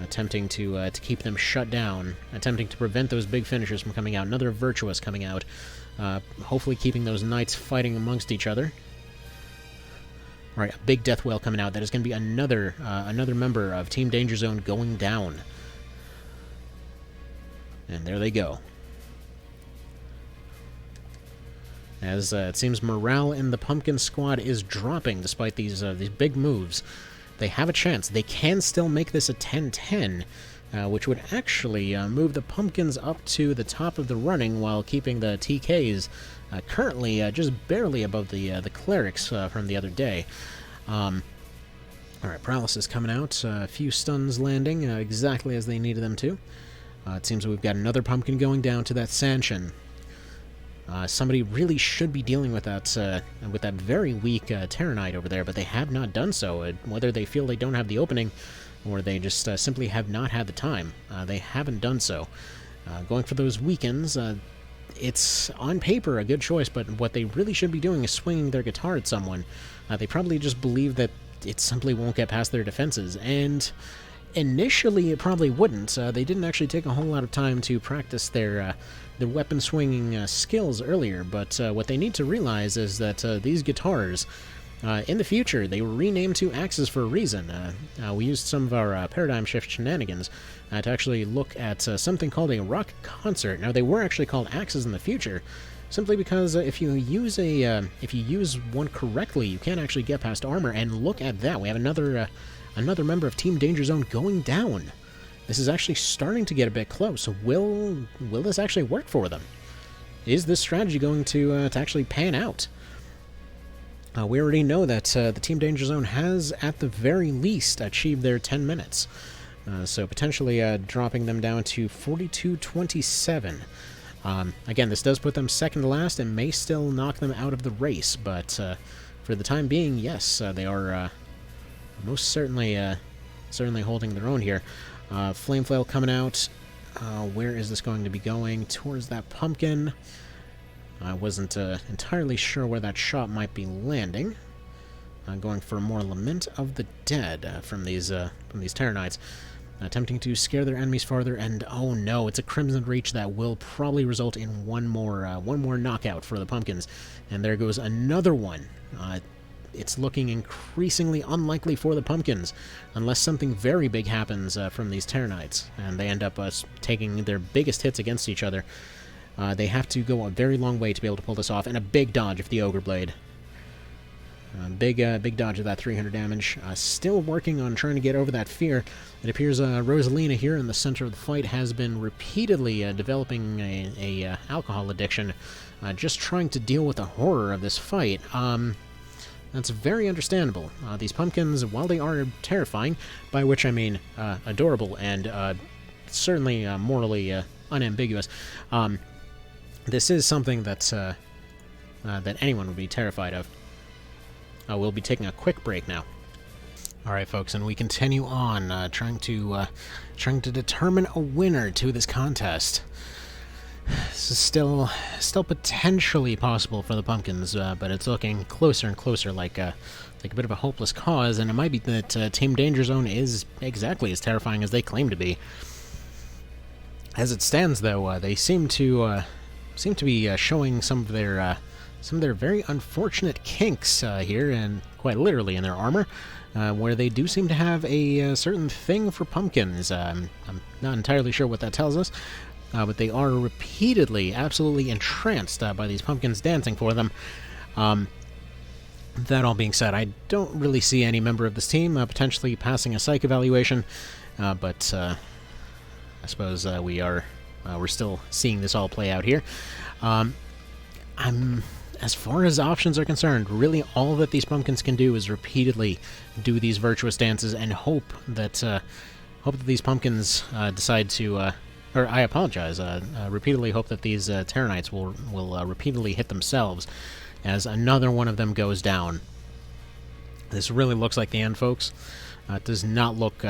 attempting to keep them shut down, attempting to prevent those big finishers from coming out. Another virtuous coming out, hopefully keeping those knights fighting amongst each other. Alright, a big death whale coming out. That is going to be another member of Team Danger Zone going down. And there they go. As it seems morale in the Pumpkin Squad is dropping despite these big moves. They have a chance. They can still make this a 10-10, which would actually move the Pumpkins up to the top of the running while keeping the TKs currently just barely above the Clerics from the other day. Alright, Paralysis coming out. A few stuns landing exactly as they needed them to. It seems we've got another Pumpkin going down to that Sanchin. Somebody really should be dealing with that very weak Terror Knight over there, but they have not done so. Whether they feel they don't have the opening, or they just simply have not had the time, they haven't done so. Going for those weakens, it's on paper a good choice, but what they really should be doing is swinging their guitar at someone. They probably just believe that it simply won't get past their defenses, and initially it probably wouldn't. They didn't actually take a whole lot of time to practice their weapon swinging skills earlier, but what they need to realize is that these guitars, in the future, they were renamed to axes for a reason. We used some of our paradigm shift shenanigans to actually look at something called a rock concert. Now, they were actually called axes in the future, simply because if you use one correctly, you can actually get past armor. And look at that, we have another member of Team Danger Zone going down. This is actually starting to get a bit close. Will this actually work for them? Is this strategy going to actually pan out? We already know that the Team Danger Zone has, at the very least, achieved their 10 minutes. So potentially dropping them down to 42-27. Again, this does put them second to last and may still knock them out of the race, but for the time being, yes, they are most certainly holding their own here. Flame Flail coming out. Where is this going to be going? Towards that pumpkin. I wasn't entirely sure where that shot might be landing. Going for more Lament of the Dead from these Terror Knights. attempting to scare their enemies farther, and oh no, it's a Crimson Reach that will probably result in one more knockout for the Pumpkins. And there goes another one. It's looking increasingly unlikely for the Pumpkins, unless something very big happens from these Terranites, and they end up taking their biggest hits against each other. They have to go a very long way to be able to pull this off, and a big dodge of the Ogre Blade. Big dodge of that 300 damage. Still working on trying to get over that fear. It appears Rosalina here in the center of the fight has been repeatedly developing a alcohol addiction, just trying to deal with the horror of this fight. That's very understandable. These Pumpkins, while they are terrifying, by which I mean adorable and certainly morally unambiguous, this is something that's that anyone would be terrified of. We'll be taking a quick break now. Alright folks, and we continue on, trying to determine a winner to this contest. This is still potentially possible for the Pumpkins, but it's looking closer and closer like a bit of a hopeless cause, and it might be that Team Danger Zone is exactly as terrifying as they claim to be. As it stands, though, they seem to be showing some of their very unfortunate kinks here, and quite literally in their armor, where they do seem to have a certain thing for pumpkins. I'm not entirely sure what that tells us, but they are repeatedly absolutely entranced by these pumpkins dancing for them. That all being said, I don't really see any member of this team potentially passing a psych evaluation, but I suppose we're still seeing this all play out here. As far as options are concerned, really all that these pumpkins can do is repeatedly do these virtuous dances and hope that these pumpkins decide to, or I apologize, repeatedly hope that these Terranites will repeatedly hit themselves as another one of them goes down. This really looks like the end, folks. It does not look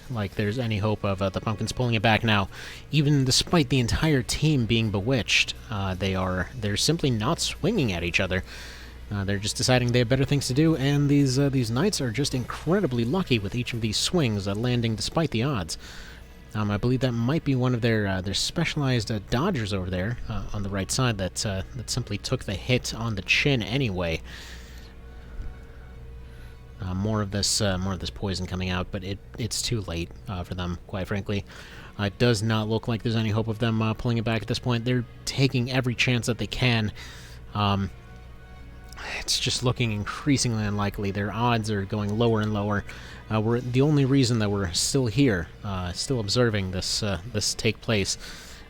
like there's any hope of the Pumpkins pulling it back now. Even despite the entire team being bewitched, they're simply not swinging at each other. They're just deciding they have better things to do, and these knights are just incredibly lucky with each of these swings landing despite the odds. I believe that might be one of their specialized dodgers over there on the right side that simply took the hit on the chin anyway. More of this poison coming out, but it's too late for them, quite frankly. It does not look like there's any hope of them pulling it back at this point. They're taking every chance that they can. It's just looking increasingly unlikely. Their odds are going lower and lower. The only reason that we're still here, still observing this take place,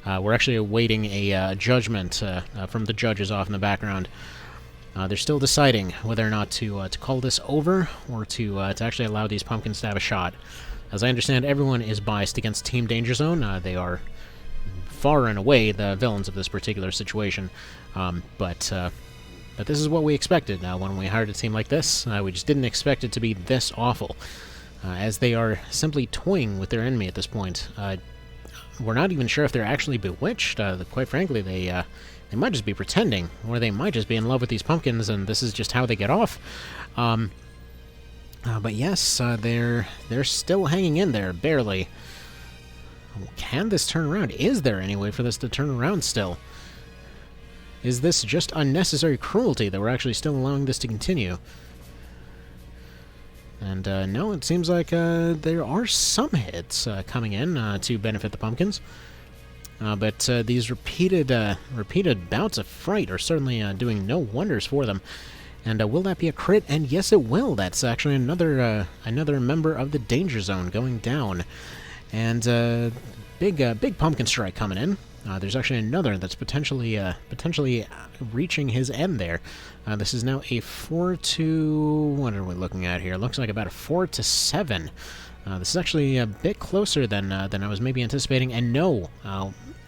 we're actually awaiting a judgment from the judges off in the background. They're still deciding whether or not to call this over or to actually allow these pumpkins to have a shot. As I understand, everyone is biased against Team Danger Zone. They are far and away the villains of this particular situation. But this is what we expected. When we hired a team like this, we just didn't expect it to be this awful, as they are simply toying with their enemy at this point. We're not even sure if they're actually bewitched. Quite frankly, they might just be pretending, or they might just be in love with these pumpkins, and this is just how they get off. But yes, they're still hanging in there, barely. Can this turn around? Is there any way for this to turn around still? Is this just unnecessary cruelty that we're actually still allowing this to continue? And no, it seems like there are some hits coming in to benefit the pumpkins. But these repeated bouts of fright are certainly doing no wonders for them. And will that be a crit? And yes, it will. That's actually another member of the Danger Zone going down. And big pumpkin strike coming in. There's actually another that's potentially reaching his end there. This is now a 4-to... what are we looking at here? It looks like about a 4-to-7. This is actually a bit closer than I was maybe anticipating. And no,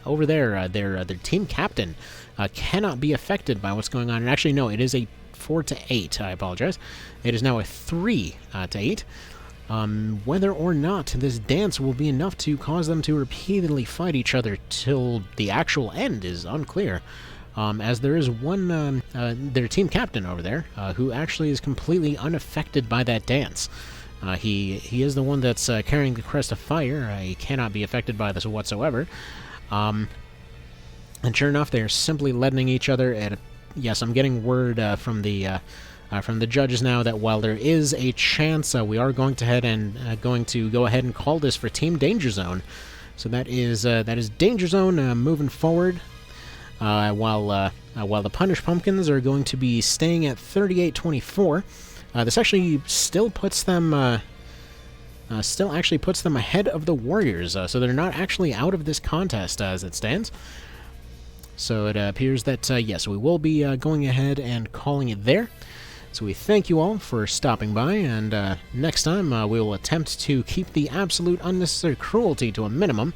over there, their team captain cannot be affected by what's going on. And actually, no, it is a 4-to-8. I apologize. It is now a 3-to-8. Whether or not this dance will be enough to cause them to repeatedly fight each other till the actual end is unclear. As there is one, their team captain over there, who actually is completely unaffected by that dance. He is the one that's carrying the crest of fire. He cannot be affected by this whatsoever. And sure enough, they're simply letting each other. And yes, I'm getting word from the judges now that while there is a chance, we are going to go ahead and call this for Team Danger Zone. So that is Danger Zone moving forward. While the Punish Pumpkins are going to be staying at 38-24. This actually still puts them ahead of the Warriors. So they're not actually out of this contest as it stands. So it appears that yes, we will be going ahead and calling it there. So we thank you all for stopping by, and next time we will attempt to keep the absolute unnecessary cruelty to a minimum,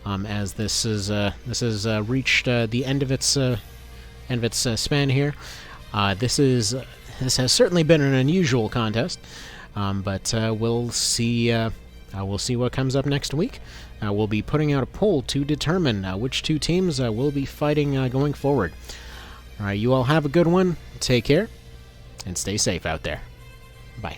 as this has reached the end of its span here. This has certainly been an unusual contest, but we'll see what comes up next week. We'll be putting out a poll to determine which two teams will be fighting going forward. All right, you all have a good one. Take care. And stay safe out there. Bye.